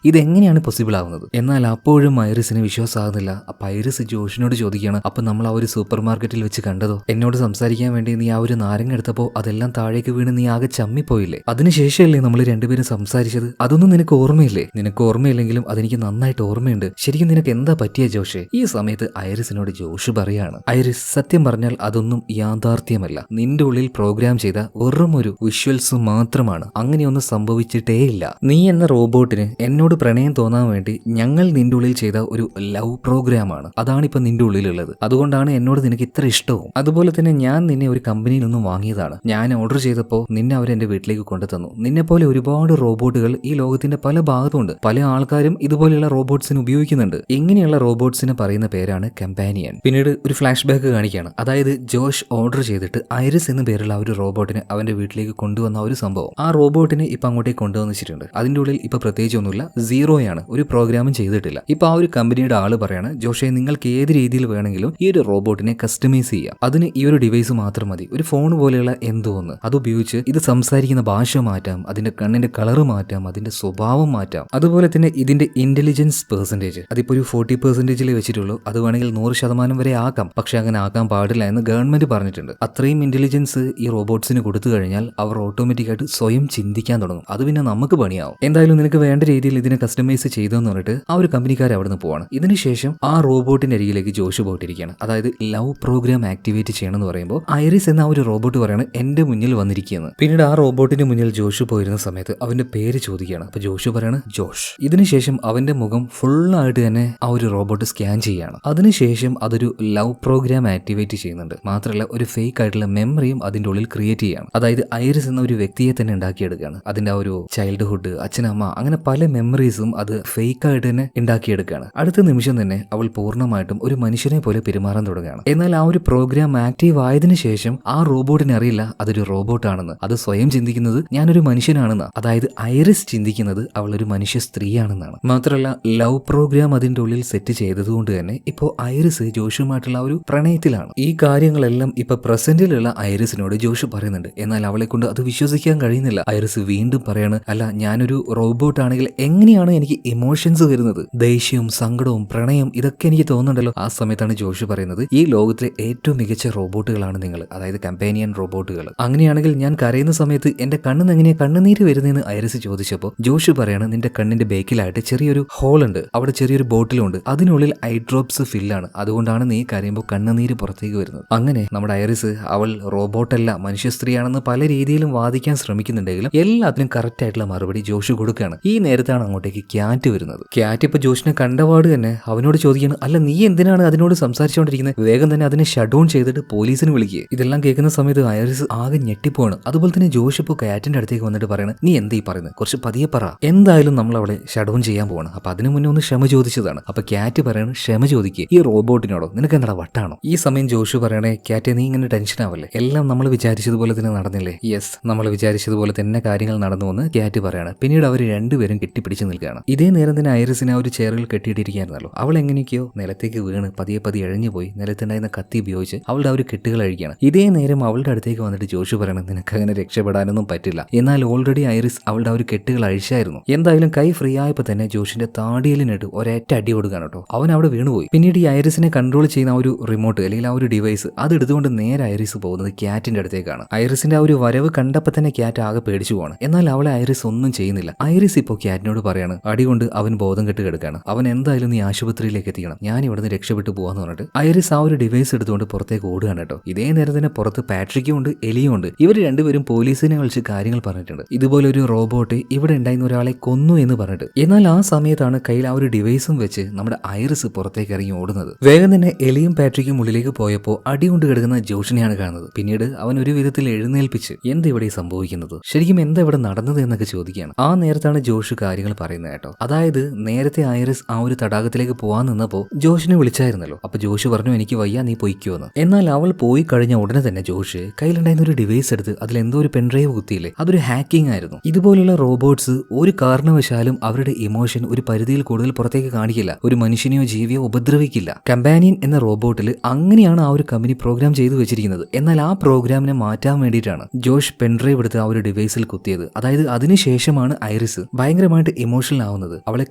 ഇതെങ്ങനെയാണ് പോസിബിൾ ആവുന്നത്? എന്നാൽ അപ്പോഴും ഐറിസിന് വിശ്വാസമാകുന്നില്ല. അപ്പൊ ഐറിസ് ജോഷിനോട് ചോദിക്കുകയാണ്, അപ്പൊ നമ്മൾ ആ ഒരു സൂപ്പർ മാർക്കറ്റിൽ വെച്ച് കണ്ടതോ? എന്നോട് സംസാരിക്കാൻ വേണ്ടി നീ ആ ഒരു നാരങ്ങ എടുത്തപ്പോ അതെല്ലാം താഴേക്ക് വീണ് നീ ആകെ ചമ്മിപ്പോയില്ലേ? അതിനുശേഷമല്ലേ നമ്മൾ രണ്ടുപേരും സംസാരിച്ചത്? അതൊന്നും നിനക്ക് ഓർമ്മയില്ലേ? നിനക്ക് ഓർമ്മയില്ലെങ്കിലും അതെനിക്ക് നന്നായിട്ട് ഓർമ്മയുണ്ട്. ശരിക്കും നിനക്ക് എന്താ പറ്റിയ ജോഷെ? ഈ സമയത്ത് ഐറിസിനോട് ജോഷ് പറയാണ്, ഐറിസ് സത്യം പറഞ്ഞാൽ അതൊന്നും യാഥാർത്ഥ്യമല്ല, നിന്റെ ഉള്ളിൽ പ്രോഗ്രാം ചെയ്ത വെറും ഒരു വിഷ്വൽസ് മാത്രമാണ്, അങ്ങനെയൊന്നും സംഭവിച്ചിട്ടേയില്ല. നീ എന്ന റോബോട്ടിന് എന്നോട് പ്രണയം തോന്നാൻ വേണ്ടി ഞങ്ങൾ നിന്റെ ഉള്ളിൽ ചെയ്ത ഒരു ലവ് പ്രോഗ്രാമാണ്, അതാണിപ്പോ നിന്റെ ഉള്ളിലുള്ളത്. അതുകൊണ്ടാണ് എന്നോട് നിനക്ക് ഇത്ര ഇഷ്ടവും. അതുപോലെ തന്നെ ഞാൻ നിന്നെ ഒരു കമ്പനിയിൽ നിന്നും വാങ്ങിയതാണ്. ഞാൻ ഓർഡർ ചെയ്തപ്പോൾ നിന്നെ അവർ എന്റെ വീട്ടിലേക്ക് കൊണ്ടുതന്നു. നിന്നെ പോലെ ഒരുപാട് റോബോട്ടുകൾ ഈ ലോകത്തിന്റെ പല ഭാഗത്തുണ്ട്. പല ആൾക്കാരും ഇതുപോലെയുള്ള റോബോട്ട്സിനെ ഉപയോഗിക്കുന്നുണ്ട്. ഇങ്ങനെയുള്ള റോബോട്ട്സിന് പറയുന്ന പേരാണ് കമ്പാനിയൻ. പിന്നീട് ഒരു ഫ്ലാഷ് ബാക്ക് കാണിക്കുകയാണ്. അതായത് ജോഷ് ഓർഡർ ചെയ്തിട്ട് ഐറിസ് എന്ന പേരുള്ള ആ ഒരു റോബോട്ടിനെ അവന്റെ വീട്ടിലേക്ക് കൊണ്ടുവന്ന ഒരു സംഭവം, ആ റോബോട്ടിനെ ഇപ്പൊ അങ്ങോട്ടേക്ക് കൊണ്ടുവന്നിട്ടുണ്ട്. അതിന്റെ ഉള്ളിൽ ഇപ്പൊ പ്രത്യേകിച്ച് ഒന്നുമില്ല, സീറോയാണ്, ഒരു പ്രോഗ്രാമും ചെയ്തിട്ടില്ല. ഇപ്പൊ ആ ഒരു കമ്പനിയുടെ ആള് പറയാണ്, ജോഷെ നിങ്ങൾക്ക് ഏത് രീതിയിൽ വേണം വേണമെങ്കിലും ഈ ഒരു റോബോട്ടിനെ കസ്റ്റമൈസ് ചെയ്യാം. അതിന് ഈ ഒരു ഡിവൈസ് മാത്രം മതി, ഒരു ഫോൺ പോലെയുള്ള എന്തോ ഒന്ന്. അതുപയോഗിച്ച് ഇത് സംസാരിക്കുന്ന ഭാഷ മാറ്റാം, അതിന്റെ കണ്ണിന്റെ കളർ മാറ്റാം, അതിന്റെ സ്വഭാവം മാറ്റാം. അതുപോലെ തന്നെ ഇതിന്റെ ഇന്റലിജൻസ് പെർസെന്റേജ് അതിപ്പോ ഒരു 40% വെച്ചിട്ടുള്ളൂ. അത് വേണമെങ്കിൽ 100% വരെ ആക്കാം. പക്ഷെ അങ്ങനെ ആക്കാൻ പാടില്ല എന്ന് ഗവൺമെന്റ് പറഞ്ഞിട്ടുണ്ട്. അത്രയും ഇന്റലിജൻസ് ഈ റോബോട്ട്സിന് കൊടുത്തു കഴിഞ്ഞാൽ അവർ ഓട്ടോമാറ്റിക് ആയിട്ട് സ്വയം ചിന്തിക്കാൻ തുടങ്ങും. അത് പിന്നെ നമുക്ക് പണിയാവും. എന്തായാലും നിനക്ക് വേണ്ട രീതിയിൽ ഇതിനെ കസ്റ്റമൈസ് ചെയ്തെന്ന് പറഞ്ഞിട്ട് ആ ഒരു കമ്പനിക്കാർ അവിടെ നിന്ന് പോവാണ്. ഇതിനുശേഷം ആ റോബോട്ടിന്റെ അരികിലേക്ക് ജോഷു പോയിട്ടിരിക്കുകയാണ്. അതായത് ലവ് പ്രോഗ്രാം ആക്ടിവേറ്റ് ചെയ്യണം എന്ന് പറയുമ്പോൾ ഐറിസ് എന്ന ആ ഒരു റോബോട്ട് പറയാണ് എന്റെ മുന്നിൽ വന്നിരിക്കുകയെന്ന്. പിന്നീട് ആ റോബോട്ടിന്റെ മുന്നിൽ ജോഷു പോയിരുന്ന സമയത്ത് അവന്റെ പേര് ചോദിക്കുകയാണ്. അപ്പൊ ജോഷു പറയാണ് ജോഷ്. ഇതിനുശേഷം അവന്റെ മുഖം ഫുള്ളായിട്ട് തന്നെ ആ ഒരു റോബോട്ട് സ്കാൻ ചെയ്യാണ്. അതിനുശേഷം അതൊരു ലവ് പ്രോഗ്രാം ആക്ടിവേറ്റ് ചെയ്യുന്നുണ്ട്. മാത്രമല്ല ഒരു ഫേക്ക് ആയിട്ടുള്ള മെമ്മറിയും അതിന്റെ ഉള്ളിൽ ക്രിയേറ്റ് ചെയ്യാണ്. അതായത് ഐറിസ് എന്ന ഒരു വ്യക്തിയെ തന്നെ ഉണ്ടാക്കിയെടുക്കുകയാണ്. അതിന്റെ ആ ഒരു ചൈൽഡ്ഹുഡ്, അച്ഛനമ്മ, അങ്ങനെ പല മെമ്മറീസും അത് ഫേക്ക് ആയിട്ട് തന്നെ ഉണ്ടാക്കിയെടുക്കുകയാണ്. അടുത്ത നിമിഷം തന്നെ അവൾ പൂർണ്ണമായിട്ടും ഒരു മനുഷ്യനെ പോലെ പെരുമാറാൻ തുടങ്ങുകയാണ്. എന്നാൽ ആ ഒരു പ്രോഗ്രാം ആക്റ്റീവ് ആയതിനു ശേഷം ആ റോബോട്ടിന് അറിയില്ല അതൊരു റോബോട്ടാണെന്ന്. അത് സ്വയം ചിന്തിക്കുന്നത് ഞാനൊരു മനുഷ്യനാണെന്ന്. അതായത് ഐറിസ് ചിന്തിക്കുന്നത് അവൾ ഒരു മനുഷ്യ സ്ത്രീയാണെന്നാണ്. മാത്രമല്ല ലവ് പ്രോഗ്രാം അതിന്റെ ഉള്ളിൽ സെറ്റ് ചെയ്തതുകൊണ്ട് തന്നെ ഇപ്പോ ഐറിസ് ജോഷുമായിട്ടുള്ള ഒരു പ്രണയത്തിലാണ്. ഈ കാര്യങ്ങളെല്ലാം ഇപ്പൊ പ്രസന്റിലുള്ള ഐറിസിനോട് ജോഷു പറയുന്നുണ്ട്. എന്നാൽ അവളെ കൊണ്ട് അത് വിശ്വസിക്കാൻ കഴിയുന്നില്ല. ഐറിസ് വീണ്ടും പറയാണ്, അല്ല ഞാനൊരു റോബോട്ട് ആണെങ്കിൽ എങ്ങനെയാണ് എനിക്ക് ഇമോഷൻസ് വരുന്നത്? ദേഷ്യവും സങ്കടവും പ്രണയം ഇതൊക്കെ എനിക്ക് തോന്നുന്നുണ്ടല്ലോ. ആ സമയത്താണ് ജോഷു പറയുന്നത്, ഈ ലോകത്തിലെ ഏറ്റവും മികച്ച റോബോട്ടുകളാണ് നിങ്ങൾ, അതായത് കമ്പാനിയൻ റോബോട്ടുകൾ. അങ്ങനെയാണെങ്കിൽ ഞാൻ കരയുന്ന സമയത്ത് എന്റെ കണ്ണിന്ന് എങ്ങനെയാ കണ്ണുനീര് വരുന്നതെന്ന് ഐറിസ് ചോദിച്ചപ്പോൾ ജോഷു പറയാണ്, നിന്റെ കണ്ണിന്റെ ബേക്കിലായിട്ട് ചെറിയൊരു ഹോൾ ഉണ്ട്, അവിടെ ചെറിയൊരു ബോട്ടിലുണ്ട്, അതിനുള്ളിൽ ഐ ഡ്രോപ്സ് ഫില്ലാണ്, അതുകൊണ്ടാണ് നീ കരയുമ്പോൾ കണ്ണുനീര് പുറത്തേക്ക് വരുന്നത്. അങ്ങനെ നമ്മുടെ ഐറിസ് അവൾ റോബോട്ടല്ല മനുഷ്യ സ്ത്രീയാണെന്ന് പല രീതിയിലും വാദിക്കാൻ ശ്രമിക്കുന്നുണ്ടെങ്കിലും എല്ലാത്തിനും കറക്റ്റ് ആയിട്ടുള്ള മറുപടി ജോഷു കൊടുക്കുകയാണ്. ഈ നേരത്താണ് അങ്ങോട്ടേക്ക് ക്യാറ്റ് വരുന്നത്. ക്യാറ്റ് ഇപ്പൊ ജോഷിനെ കണ്ടപാട് തന്നെ അവനോട് ചോദിക്കുകയാണ്, അല്ല നീ എന്തിനാണ് അതിനോട് സംസാരിച്ചുകൊണ്ടിരിക്കുന്നത്? വേഗം തന്നെ അതിനെ ഷട്ട് ഡൗൺ ചെയ്തിട്ട് പോലീസിന് വിളിക്കുക. ഇതെല്ലാം കേൾക്കുന്ന സമയത്ത് ഐറിസ് ആകെ ഞെട്ടിപ്പോണ്. അതുപോലെ തന്നെ ജോഷ് ഇപ്പോൾ ക്യാറ്റിന്റെ അടുത്തേക്ക് വന്നിട്ട് പറയണം, നീ എന്താ ഈ പറയുന്നത്? കുറച്ച് പതിയെ പറ. എന്തായാലും നമ്മൾ അവളെ ഷട്ട് ഡൗൺ ചെയ്യാൻ പോവാണ്. അപ്പൊ അതിനു മുന്നേ ഒന്ന് ക്ഷമ ചോദിച്ചതാണ്. അപ്പൊ ക്യാറ്റ് പറയണം, ക്ഷമ ചോദിക്കുക ഈ റോബോട്ടിനോടോ, നിനക്ക് എന്താ വട്ടാണോ? ഈ സമയം ജോഷു പറയണേ, ക്യാറ്റെ നീ ഇങ്ങനെ ടെൻഷൻ ആവല്ലേ, എല്ലാം നമ്മൾ വിചാരിച്ചതുപോലെ തന്നെ നടന്നില്ലേ? യെസ്, നമ്മൾ വിചാരിച്ചതുപോലെ തന്നെ കാര്യങ്ങൾ നടന്നു എന്ന് ക്യാറ്റ് പറയാണ്. പിന്നീട് അവർ രണ്ടുപേരും കെട്ടിപ്പിടിച്ച് നിൽക്കുകയാണ്. ഇതേ നേരം തന്നെ ഐറിസിനെ ആ ഒരു ചെയറിൽ കെട്ടിയിട്ടിരിക്കുകയായിരുന്നല്ലോ. അവൾ എങ്ങനെയൊക്കെയോ നിലത്തേക്ക് വീണ് പതിയെ പതിയെ എഴഞ്ഞു പോയി നിലത്തുണ്ടായിരുന്ന കത്തി ഉപയോഗിച്ച് അവളുടെ ആ ഒരു കെട്ടുകൾ അഴിക്കുകയാണ്. ഇതേ നേരം അവളുടെ അടുത്തേക്ക് വന്നിട്ട് ജോഷു പറയണം, നിനക്ക് അങ്ങനെ രക്ഷപ്പെടാനൊന്നും പറ്റില്ല. എന്നാൽ ഓൾറെഡി ഐറിസ് അവളുടെ ആ ഒരു കെട്ടുകൾ അഴിച്ചായിരുന്നു. എന്തായാലും കൈ ഫ്രീ ആയപ്പോൾ തന്നെ ജോഷിന്റെ താടിയലിനിട്ട് ഒരേറ്റ അടി കൊടുക്കുകയാണ് കേട്ടോ. അവൻ അവിടെ വീണുപോയി. പിന്നീട് ഈ ഐറിസിനെ കൺട്രോൾ ചെയ്യുന്ന ആ ഒരു റിമോട്ട് അല്ലെങ്കിൽ ആ ഒരു ഡിവൈസ് അത് എടുത്തുകൊണ്ട് നേരെ ഐറിസ് പോകുന്നത് ക്യാറ്റിന്റെ അടുത്തേക്കാണ്. ഐറിസിന്റെ ആ ഒരു വരവ് കണ്ടപ്പോൾ തന്നെ ക്യാറ്റ് ആകെ പേടിച്ചു പോവാണ്. എന്നാൽ അവളെ ഐറിസ് ഒന്നും ചെയ്യുന്നില്ല. ഐറിസ് ഇപ്പോൾ ക്യാറ്റിനോട് പറയാണ്, അടികൊണ്ട് അവൻ ബോധം കെട്ട് കിടക്കാണ്, അവൻ എന്തായാലും നീ ആശുപത്രിയിലേക്ക് എത്തിക്കണം, ഞാൻ ഇവിടുന്ന് രക്ഷപ്പെട്ടു പോവാന്ന് പറഞ്ഞിട്ട് ഐറിസ് ആ ഒരു ഡിവൈസ് എടുത്തുകൊണ്ട് പുറത്തേക്ക് ഓടുകയാണ് കേട്ടോ. ഇതേ നേരം തന്നെ പുറത്ത് പാട്രിക്കും ഉണ്ട് എലിയും ഉണ്ട്. ഇവർ രണ്ടുപേരും പോലീസിനെ വിളിച്ച് കാര്യങ്ങൾ പറഞ്ഞിട്ടുണ്ട്. ഇതുപോലെ ഒരു റോബോട്ട് ഇവിടെ ഉണ്ടായിരുന്ന ഒരാളെ കൊന്നു എന്ന് പറഞ്ഞിട്ട്. എന്നാൽ ആ സമയത്താണ് കയ്യിൽ ആ ഒരു ഡിവൈസും വെച്ച് നമ്മുടെ ഐറിസ് പുറത്തേക്ക് ഇറങ്ങി ഓടുന്നത്. വേഗം തന്നെ എലിയും പാട്രിക്കും ഉള്ളിലേക്ക് പോയപ്പോൾ അടി കൊണ്ട് കിടക്കുന്ന ജോഷിനെയാണ് കാണുന്നത്. പിന്നീട് അവൻ ഒരു വിധത്തിൽ എഴുന്നേൽപ്പിച്ച് എന്താ ഇവിടെ സംഭവിക്കുന്നത്, ശരിക്കും എന്താ ഇവിടെ നടന്നത് എന്നൊക്കെ ചോദിക്കുകയാണ്. ആ നേരത്താണ് ജോഷ് കാര്യങ്ങൾ പറയുന്നത് കേട്ടോ. അതായത് നേരത്തെ ഐറിസ് ആ ഒരു തടാകത്തിലേക്ക് പോകാൻ നിന്നപ്പോൾ ജോഷിനെ വിളിച്ചായിരുന്നല്ലോ. അപ്പൊ ജോഷ് പറഞ്ഞു, എനിക്ക് വയ്യ, നീ പൊയ്ക്കോന്ന്. എന്നാൽ അവൾ പോയി കഴിഞ്ഞ ഉടനെ തന്നെ ജോഷ് കയ്യിലുണ്ടായിരുന്ന ഒരു ഡിവൈസ് എടുത്ത് അതിലെന്തോ ഒരു പെൻഡ്രൈവ് കുത്തിയില്ലേ, അതൊരു ഹാക്കിംഗ് ആയിരുന്നു. ഇതുപോലുള്ള റോബോട്ട്സ് ഒരു കാരണവശാലും അവരുടെ ഇമോഷൻ ഒരു പരിധിയിൽ കൂടുതൽ പുറത്തേക്ക് കാണിക്കില്ല, ഒരു മനുഷ്യനെയോ ജീവിയോ ഉപദ്രവിക്കില്ല. കമ്പാനിയൻ എന്ന റോബോട്ടിൽ അങ്ങനെയാണ് ആ ഒരു കമ്പനി പ്രോഗ്രാം ചെയ്തു വെച്ചിരിക്കുന്നത്. എന്നാൽ ആ പ്രോഗ്രാമിനെ മാറ്റാൻ വേണ്ടിയിട്ടാണ് ജോഷ് പെൻഡ്രൈവ് എടുത്ത് ആ ഒരു ഡിവൈസിൽ കുത്തിയത്. അതായത് അതിനുശേഷമാണ് ഐറിസ് ഭയങ്കരമായിട്ട് ഇമോഷണൽ ആവുന്നത്, അവളെ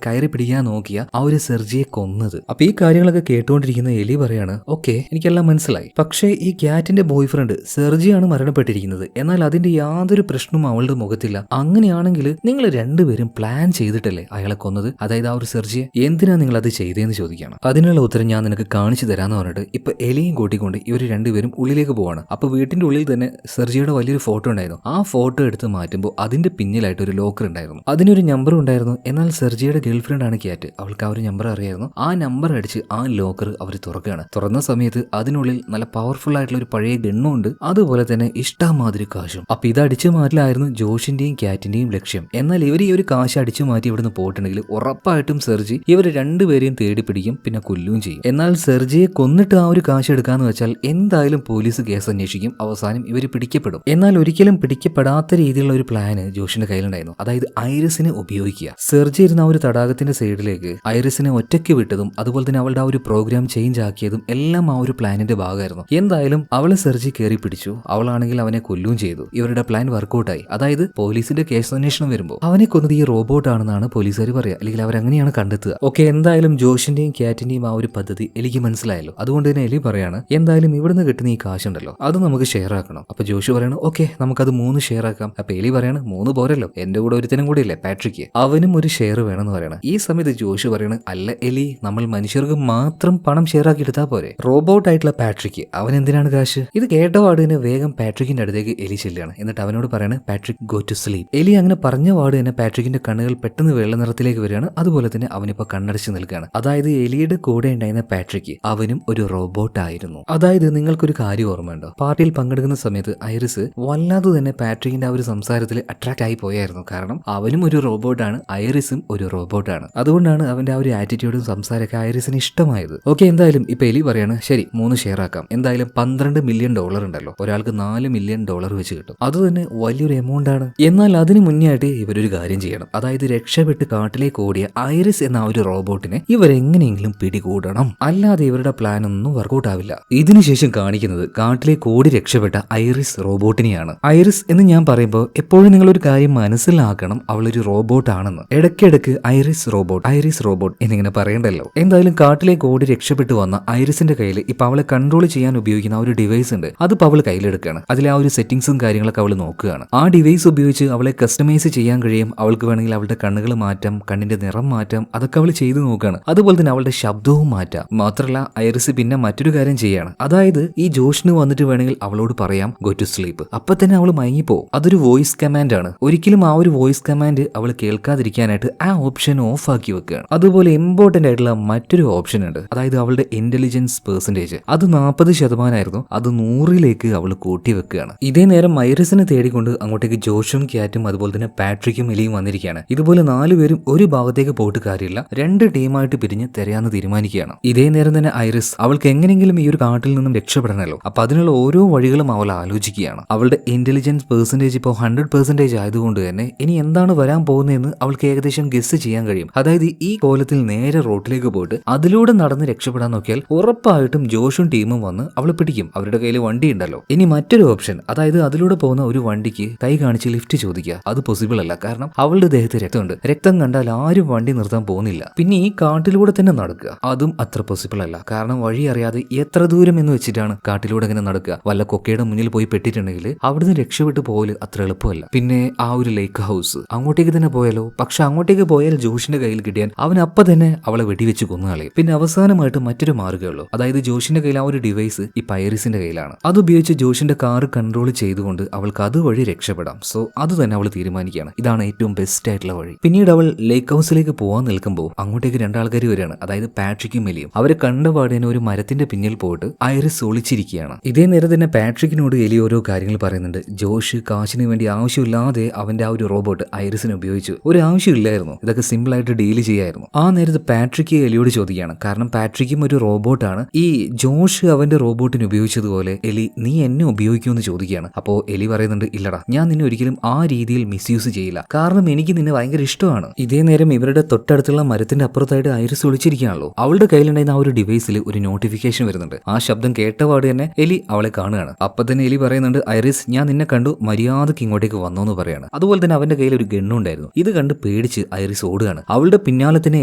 കയറി പിടിക്കാൻ നോക്കിയ ആ ഒരു സെർജിയെ കൊന്നത്. അപ്പൊ ഈ കാര്യങ്ങളൊക്കെ കേട്ടുകൊണ്ടിരിക്കുന്ന എലി പറയാണ്, ഓക്കെ എനിക്കെല്ലാം മനസ്സിലായി, പക്ഷേ ഈ ക്യാറ്റിന്റെ ബോയ് ഫ്രണ്ട് സെർജിയാണ് മരണപ്പെട്ടിരിക്കുന്നത്, എന്നാൽ അതിന്റെ യാതൊരു പ്രശ്നവും അവളുടെ മുഖത്തില്ല. അങ്ങനെയാണെങ്കിൽ നിങ്ങൾ രണ്ടുപേരും പ്ലാൻ ചെയ്തിട്ടല്ലേ അയാളെ കൊന്നത്, അതായത് ആ ഒരു സെർജിയെ, എന്തിനാ നിങ്ങൾ അത് ചെയ്തതെന്ന് ചോദിക്കുകയാണ്. അതിനുള്ള ഉത്തരം ഞാൻ നിനക്ക് കാണിച്ചു തരാന്ന് പറഞ്ഞിട്ട് ഇപ്പൊ എലിയും കൂട്ടിക്കൊണ്ട് ഇവർ രണ്ടുപേരും ഉള്ളിലേക്ക് പോവാണ്. അപ്പൊ വീട്ടിന്റെ ഉള്ളിൽ തന്നെ സെർജിയുടെ വലിയൊരു ഫോട്ടോ ഉണ്ടായിരുന്നു. ആ ഫോട്ടോ എടുത്ത് മാറ്റുമ്പോൾ അതിന്റെ പിന്നിലായിട്ട് ഒരു ലോക്കർ ഉണ്ടായിരുന്നു, അതിനൊരു നമ്പർ ഉണ്ടായിരുന്നു. എന്നാൽ സെർജിയുടെ ഗേൾഫ്രണ്ട് ആണ് ക്യാറ്റ്, അവൾക്ക് ആ ഒരു നമ്പർ അറിയായിരുന്നു. ആ നമ്പർ അടിച്ച് ആ ലോക്കർ അവർ തുറക്കുകയാണ്. തുറന്ന സമയത്ത് അതിനുള്ളിൽ നല്ല പവർഫുൾ ആയിട്ടുള്ള ഒരു പഴയ ഗണ്ണും ഉണ്ട്, അതുപോലെ തന്നെ ഇഷ്ടമാതിരി കാശും. അപ്പൊ ഇത് അടിച്ചു മാറ്റലായിരുന്നു ജോഷിന്റെയും ക്യാറ്റിന്റെയും ലക്ഷ്യം. എന്നാൽ ഇവർ ഈ ഒരു കാശ് അടിച്ചു മാറ്റി ഇവിടുന്ന് പോയിട്ടുണ്ടെങ്കിൽ ഉറപ്പായിട്ടും സെർജി ഇവർ രണ്ടുപേരെയും തേടി പിടിക്കും, പിന്നെ കൊല്ലുകയും ചെയ്യും. എന്നാൽ സെർജിയെ കൊന്നിട്ട് ആ ഒരു കാശ് എടുക്കാന്ന് വെച്ചാൽ എന്തായാലും പോലീസ് കേസ് അന്വേഷിക്കും, അവസാനം ഇവർ പിടിക്കപ്പെടും. എന്നാൽ ഒരിക്കലും പിടിക്കപ്പെടാത്ത രീതിയിലുള്ള ഒരു പ്ലാന് ജോഷിന്റെ കയ്യിലുണ്ടായിരുന്നു, അതായത് ഐറിസിനെ ഉപയോഗിക്കുക. സെർജി ഇരുന്ന ആ ഒരു തടാകത്തിന്റെ സൈഡിലേക്ക് ഐറിസിനെ ഒറ്റയ്ക്ക് വിട്ടതും അതുപോലെ തന്നെ അവളുടെ ആ ഒരു പ്രോഗ്രാം അറേഞ്ച് ആക്കിയതും എല്ലാം ആ ഒരു പ്ലാനിന്റെ ഭാഗമായിരുന്നു. എന്തായാലും അവളെ സെർജി കയറി പിടിച്ചു. അവളാണെങ്കിൽ അവനെ കൊല്ലുകയും ചെയ്തു. ഇവരുടെ പ്ലാൻ വർക്കൗട്ടായി. അതായത് പോലീസിന്റെ കേസ് അന്വേഷണം വരുമ്പോൾ അവനെ കൊന്നത് ഈ റോബോട്ട് ആണെന്നാണ് പോലീസുകാർ പറയുക, അല്ലെങ്കിൽ അവരങ്ങനെയാണ് കണ്ടെത്തുക. ഓക്കെ, എന്തായാലും ജോഷിന്റെയും ക്യാറ്റിന്റെയും ആ ഒരു പദ്ധതി എലിക്ക് മനസ്സിലായല്ലോ. അതുകൊണ്ട് തന്നെ എലി പറയാണ്, എന്തായാലും ഇവിടുന്ന് കിട്ടുന്ന ഈ കാശുണ്ടല്ലോ അത് നമുക്ക് ഷെയർ ആക്കണം. അപ്പൊ ജോഷ് പറയണം, ഓക്കെ നമുക്കത് 3 ഷെയർ ആക്കാം. അപ്പൊ എലി പറയാണ്, 3 പോരല്ലോ, എന്റെ കൂടെ ഒരുത്തനും കൂടി ഇല്ലേ പാട്രിക്ക്, അവനും ഒരു ഷെയർ വേണമെന്ന് പറയണം. ഈ സമയത്ത് ജോഷ് പറയണം, അല്ല എലി, നമ്മൾ മനുഷ്യർക്ക് മാത്രം പണം ഷെയർ ആക്കി എടുത്താൽ പോരെ, റോബോട്ട് ആയിട്ടുള്ള പാട്രിക്ക് അവൻ എന്തിനാണ് കാശ്? ഇത് കേട്ട പാടിന് വേഗം പാട്രിക്കിന്റെ അടുത്തേക്ക് എലി ചെല്ലുകയാണ്. എന്നിട്ട് അവനോട് പറയാണ്, പാട്രിക് ഗോ ടു സ്ലീപ്. എലി അങ്ങനെ പറഞ്ഞ പാട് തന്നെ പാട്രിക്കിന്റെ കണ്ണുകൾ പെട്ടെന്ന് വെള്ള നിറത്തിലേക്ക് വരികയാണ്. അതുപോലെ തന്നെ അവനിപ്പോ കണ്ണടച്ച് നിൽക്കുകയാണ്. അതായത് എലിയുടെ കൂടെ ഉണ്ടായിരുന്ന പാട്രിക്ക് അവനും ഒരു റോബോട്ട് ആയിരുന്നു. അതായത് നിങ്ങൾക്കൊരു കാര്യം ഓർമ്മയുണ്ടോ, പാർട്ടിയിൽ പങ്കെടുക്കുന്ന സമയത്ത് ഐറിസ് വല്ലാതെ തന്നെ പാട്രിക്കിന്റെ ആ ഒരു സംസാരത്തിൽ അട്രാക്ട് ആയി പോയായിരുന്നു. കാരണം അവനും ഒരു റോബോട്ടാണ്, ഐറിസും ഒരു റോബോട്ടാണ്. അതുകൊണ്ടാണ് അവന്റെ ആ ഒരു ആറ്റിറ്റ്യൂഡും സംസാരമൊക്കെ ഐറിസിന് ഇഷ്ടമായത്. ഓക്കെ, എന്തായാലും ഇപ്പൊ എലി പറയാണ്, ശരി 3 ഷെയർ ആക്കാം. എന്തായാലും $12 മില്യൺ ഉണ്ടല്ലോ, ഒരാൾക്ക് $4 മില്യൺ വെച്ച് കിട്ടും. അത് തന്നെ വലിയൊരു എമൗണ്ട് ആണ്. എന്നാൽ അതിന് മുന്നേ ആയിട്ട് ഇവരൊരു കാര്യം ചെയ്യണം. അതായത് രക്ഷപ്പെട്ട് കാട്ടിലേക്ക് ഓടിയ ഐറിസ് എന്ന ആ ഒരു റോബോട്ടിനെ ഇവരെങ്ങനെയെങ്കിലും പിടികൂടണം. അല്ലാതെ ഇവരുടെ പ്ലാൻ ഒന്നും വർക്കൗട്ട് ആവില്ല. ഇതിനുശേഷം കാണിക്കുന്നത് കാട്ടിലേക്ക് ഓടി രക്ഷപ്പെട്ട ഐറിസ് റോബോട്ടിനെയാണ്. ഐറിസ് എന്ന് ഞാൻ പറയുമ്പോൾ എപ്പോഴും നിങ്ങളൊരു കാര്യം മനസ്സിലാക്കണം, അവളൊരു റോബോട്ട് ആണെന്ന്. ഇടയ്ക്കിടയ്ക്ക് ഐറിസ് റോബോട്ട് എന്നിങ്ങനെ പറയണ്ടല്ലോ. എന്തായാലും കാട്ടിലേക്ക് ഓടി രക്ഷപ്പെട്ടു വന്ന ഐറിസിന്റെ കയ്യിൽ ഇപ്പൊ അവളെ കൺട്രോൾ ചെയ്യാൻ ഉപയോഗിക്കുന്ന ആ ഒരു ഡിവൈസ് ഉണ്ട്. അതിപ്പോ അവൾ കയ്യിലെടുക്കുകയാണ്. അതിലെ ആ ഒരു സെറ്റിംഗ്സും കാര്യങ്ങളൊക്കെ അവൾ നോക്കുകയാണ്. ആ ഡിവൈസ് ഉപയോഗിച്ച് അവളെ കസ്റ്റമൈസ് ചെയ്യാൻ കഴിയും. അവൾക്ക് വേണമെങ്കിൽ അവളുടെ കണ്ണുകൾ മാറ്റാം, കണ്ണിന്റെ നിറം മാറ്റാം, അതൊക്കെ അവൾ ചെയ്തു നോക്കുകയാണ്. അതുപോലെ തന്നെ അവളുടെ ശബ്ദവും മാറ്റാം. മാത്രമല്ല ഐറിസ് പിന്നെ മറ്റൊരു കാര്യം ചെയ്യാണ്. അതായത് ഈ ജോഷിന് വന്നിട്ട് വേണമെങ്കിൽ അവളോട് പറയാം ഗോ ടു സ്ലീപ്പ്. അപ്പൊ തന്നെ അവൾ മയങ്ങിപ്പോവും. അതൊരു വോയിസ് കമാൻഡ് ആണ്. ഒരിക്കലും ആ ഒരു വോയിസ് കമാൻഡ് അവൾ കേൾക്കാതിരിക്കാനായിട്ട് ആ ഓപ്ഷൻ ഓഫ് ആക്കി വെക്കുകയാണ്. അതുപോലെ ഇമ്പോർട്ടന്റ് ആയിട്ടുള്ള മറ്റൊരു ഓപ്ഷൻ ഉണ്ട്. അതായത് അവളുടെ ഇന്റലിജൻസ് പെർസെന്റേജ് അത് 40% അത് 100ലേക്ക് അവൾ കൂട്ടി വെക്കുകയാണ്. ഇതേ നേരം ഐറിസിനെ തേടിക്കൊണ്ട് അങ്ങോട്ടേക്ക് ജോഷും ക്യാറ്റും അതുപോലെ തന്നെ പാട്രിക്കും എലിയും വന്നിരിക്കുകയാണ്. ഇതുപോലെ 4 പേരും ഒരു ഭാഗത്തേക്ക് പോയിട്ട് കാര്യമില്ല, 2 ടീമായിട്ട് പിരിഞ്ഞ് തിരയാന്ന് തീരുമാനിക്കുകയാണ്. ഇതേ നേരം തന്നെ ഐറിസ് അവൾക്ക് എങ്ങനെയെങ്കിലും ഈ ഒരു കാട്ടിൽ നിന്നും രക്ഷപ്പെടണമല്ലോ. അപ്പൊ അതിനുള്ള ഓരോ വഴികളും അവൾ ആലോചിക്കുകയാണ്. അവളുടെ ഇന്റലിജൻസ് പെർസെന്റേജ് ഇപ്പോൾ 100% ആയതുകൊണ്ട് തന്നെ ഇനി എന്താണ് വരാൻ പോകുന്നതെന്ന് അവൾക്ക് ഏകദേശം ഗസ് ചെയ്യാൻ കഴിയും. അതായത് ഈ കോലത്തിൽ നേരെ റോട്ടിലേക്ക് പോയിട്ട് അതിലൂടെ നടന്ന് രക്ഷപ്പെടാൻ നോക്കിയാൽ ഉറപ്പായിട്ടും ജോഷും ടീമും വന്ന് അവളെ പിടിക്കും. അവരുടെ കയ്യിൽ വണ്ടി ഉണ്ടല്ലോ. ഇനി മറ്റൊരു ഓപ്ഷൻ, അതായത് അതിലൂടെ പോകുന്ന ഒരു വണ്ടിക്ക് കൈ കാണിച്ച് ലിഫ്റ്റ് ചോദിക്കുക. അത് പോസിബിൾ അല്ല. കാരണം അവളുടെ ദേഹത്ത് രക്തമുണ്ട്. രക്തം കണ്ടാൽ ആരും വണ്ടി നിർത്താൻ പോകുന്നില്ല. പിന്നെ ഈ കാട്ടിലൂടെ തന്നെ നടക്കുക, അതും അത്ര പോസിബിൾ അല്ല. കാരണം വഴി അറിയാതെ എത്ര ദൂരം എന്ന് വെച്ചിട്ടാണ് കാട്ടിലൂടെ ഇങ്ങനെ നടക്കുക. വല്ല കൊക്കയുടെ മുന്നിൽ പോയി പെട്ടിട്ടുണ്ടെങ്കിൽ അവിടുന്ന് രക്ഷപ്പെട്ടു പോകല് അത്ര എളുപ്പമല്ല. പിന്നെ ആ ഒരു ലേക്ക് ഹൗസ് അങ്ങോട്ടേക്ക് തന്നെ പോയാലോ? പക്ഷെ അങ്ങോട്ടേക്ക് പോയാൽ ജോഷിന്റെ കയ്യിൽ കിട്ടിയാൽ അവൻ അപ്പൊ തന്നെ അവളെ വെടിവെച്ച് കൊന്നുകളയും. പിന്നെ അവസാനമായിട്ട് മറ്റൊരു മാർഗ്ഗമുള്ളൂ. അതായത് ജോഷിന്റെ കയ്യിൽ ആ ഒരു ഡിവൈസ് ഈ ഐറിസിന്റെ കയ്യിലാണ്. അതുപയോഗിച്ച് ജോഷിന്റെ കാർ കൺട്രോൾ ചെയ്തുകൊണ്ട് അവൾക്ക് അതുവഴി രക്ഷപ്പെടാം. സോ അത് തന്നെ അവൾ തീരുമാനിക്കുകയാണ്. ഇതാണ് ഏറ്റവും ബെസ്റ്റ് ആയിട്ടുള്ള വഴി. പിന്നീട് അവൾ ലേക്ക് ഹൗസിലേക്ക് പോകാൻ നിൽക്കുമ്പോൾ അങ്ങോട്ടേക്ക് 2 ആൾക്കാർ വരികയാണ്. അതായത് പാട്രിക്കും എലിയും. അവരെ കണ്ടപാടേനെ ഒരു മരത്തിന്റെ പിന്നിൽ പോയിട്ട് ഐറിസ് ഒളിച്ചിരിക്കുകയാണ്. ഇതേ നേരം തന്നെ പാട്രിക്കിനോട് എലി ഓരോ കാര്യങ്ങൾ പറയുന്നുണ്ട്. ജോഷ് കാശിന് വേണ്ടി ആവശ്യമില്ലാതെ അവന്റെ ആ ഒരു റോബോട്ട് ഐറിസിനെ ഉപയോഗിച്ചു. ഒരു ആവശ്യമില്ലായിരുന്നു, ഇതൊക്കെ സിമ്പിൾ ആയിട്ട് ഡീൽ ചെയ്യായിരുന്നു. ആ നേരത്ത് പാട്രിക്ക് എലിയോട് ചോദിക്കുകയാണ്. കാരണം പാട്രിക്കും ഒരു റോബോട്ടാണ്. ഈ ജോഷ് അവന്റെ റോബോട്ടിന് ഉപയോഗിച്ചതുപോലെ എലി നീ എന്നെ ഉപയോഗിക്കുമെന്ന് ചോദിക്കുകയാണ്. അപ്പോ എലി പറയുന്നുണ്ട്, ഇല്ലടാ, ഞാൻ നിന്നെ ഒരിക്കലും ആ രീതിയിൽ മിസ്യൂസ് ചെയ്യില്ല. കാരണം എനിക്ക് നിന്നെ ഭയങ്കര ഇഷ്ടമാണ്. ഇതേ നേരം ഇവരുടെ തൊട്ടടുത്തുള്ള മരത്തിന്റെ അപ്പുറത്തായിട്ട് ഐറിസ് ഒളിച്ചിരിക്കുകയാണല്ലോ. അവളുടെ കയ്യിലുണ്ടായിരുന്ന ആ ഒരു ഡിവൈസിൽ ഒരു നോട്ടിഫിക്കേഷൻ വരുന്നുണ്ട്. ആ ശബ്ദം കേട്ടപാട് തന്നെ എലി അവളെ കാണുകയാണ്. അപ്പൊ തന്നെ എലി പറയുന്നുണ്ട്, ഐറിസ് ഞാൻ നിന്നെ കണ്ടു, മര്യാദക്ക് ഇങ്ങോട്ടേക്ക് വന്നോന്ന് പറയാണ്. അതുപോലെ തന്നെ അവന്റെ കയ്യിൽ ഒരു ഗണ്ണുണ്ടായിരുന്നു. ഇത് കണ്ട് പേടിച്ച് ഐറിസ് ഓടുകയാണ്. അവളുടെ പിന്നാലെ തന്നെ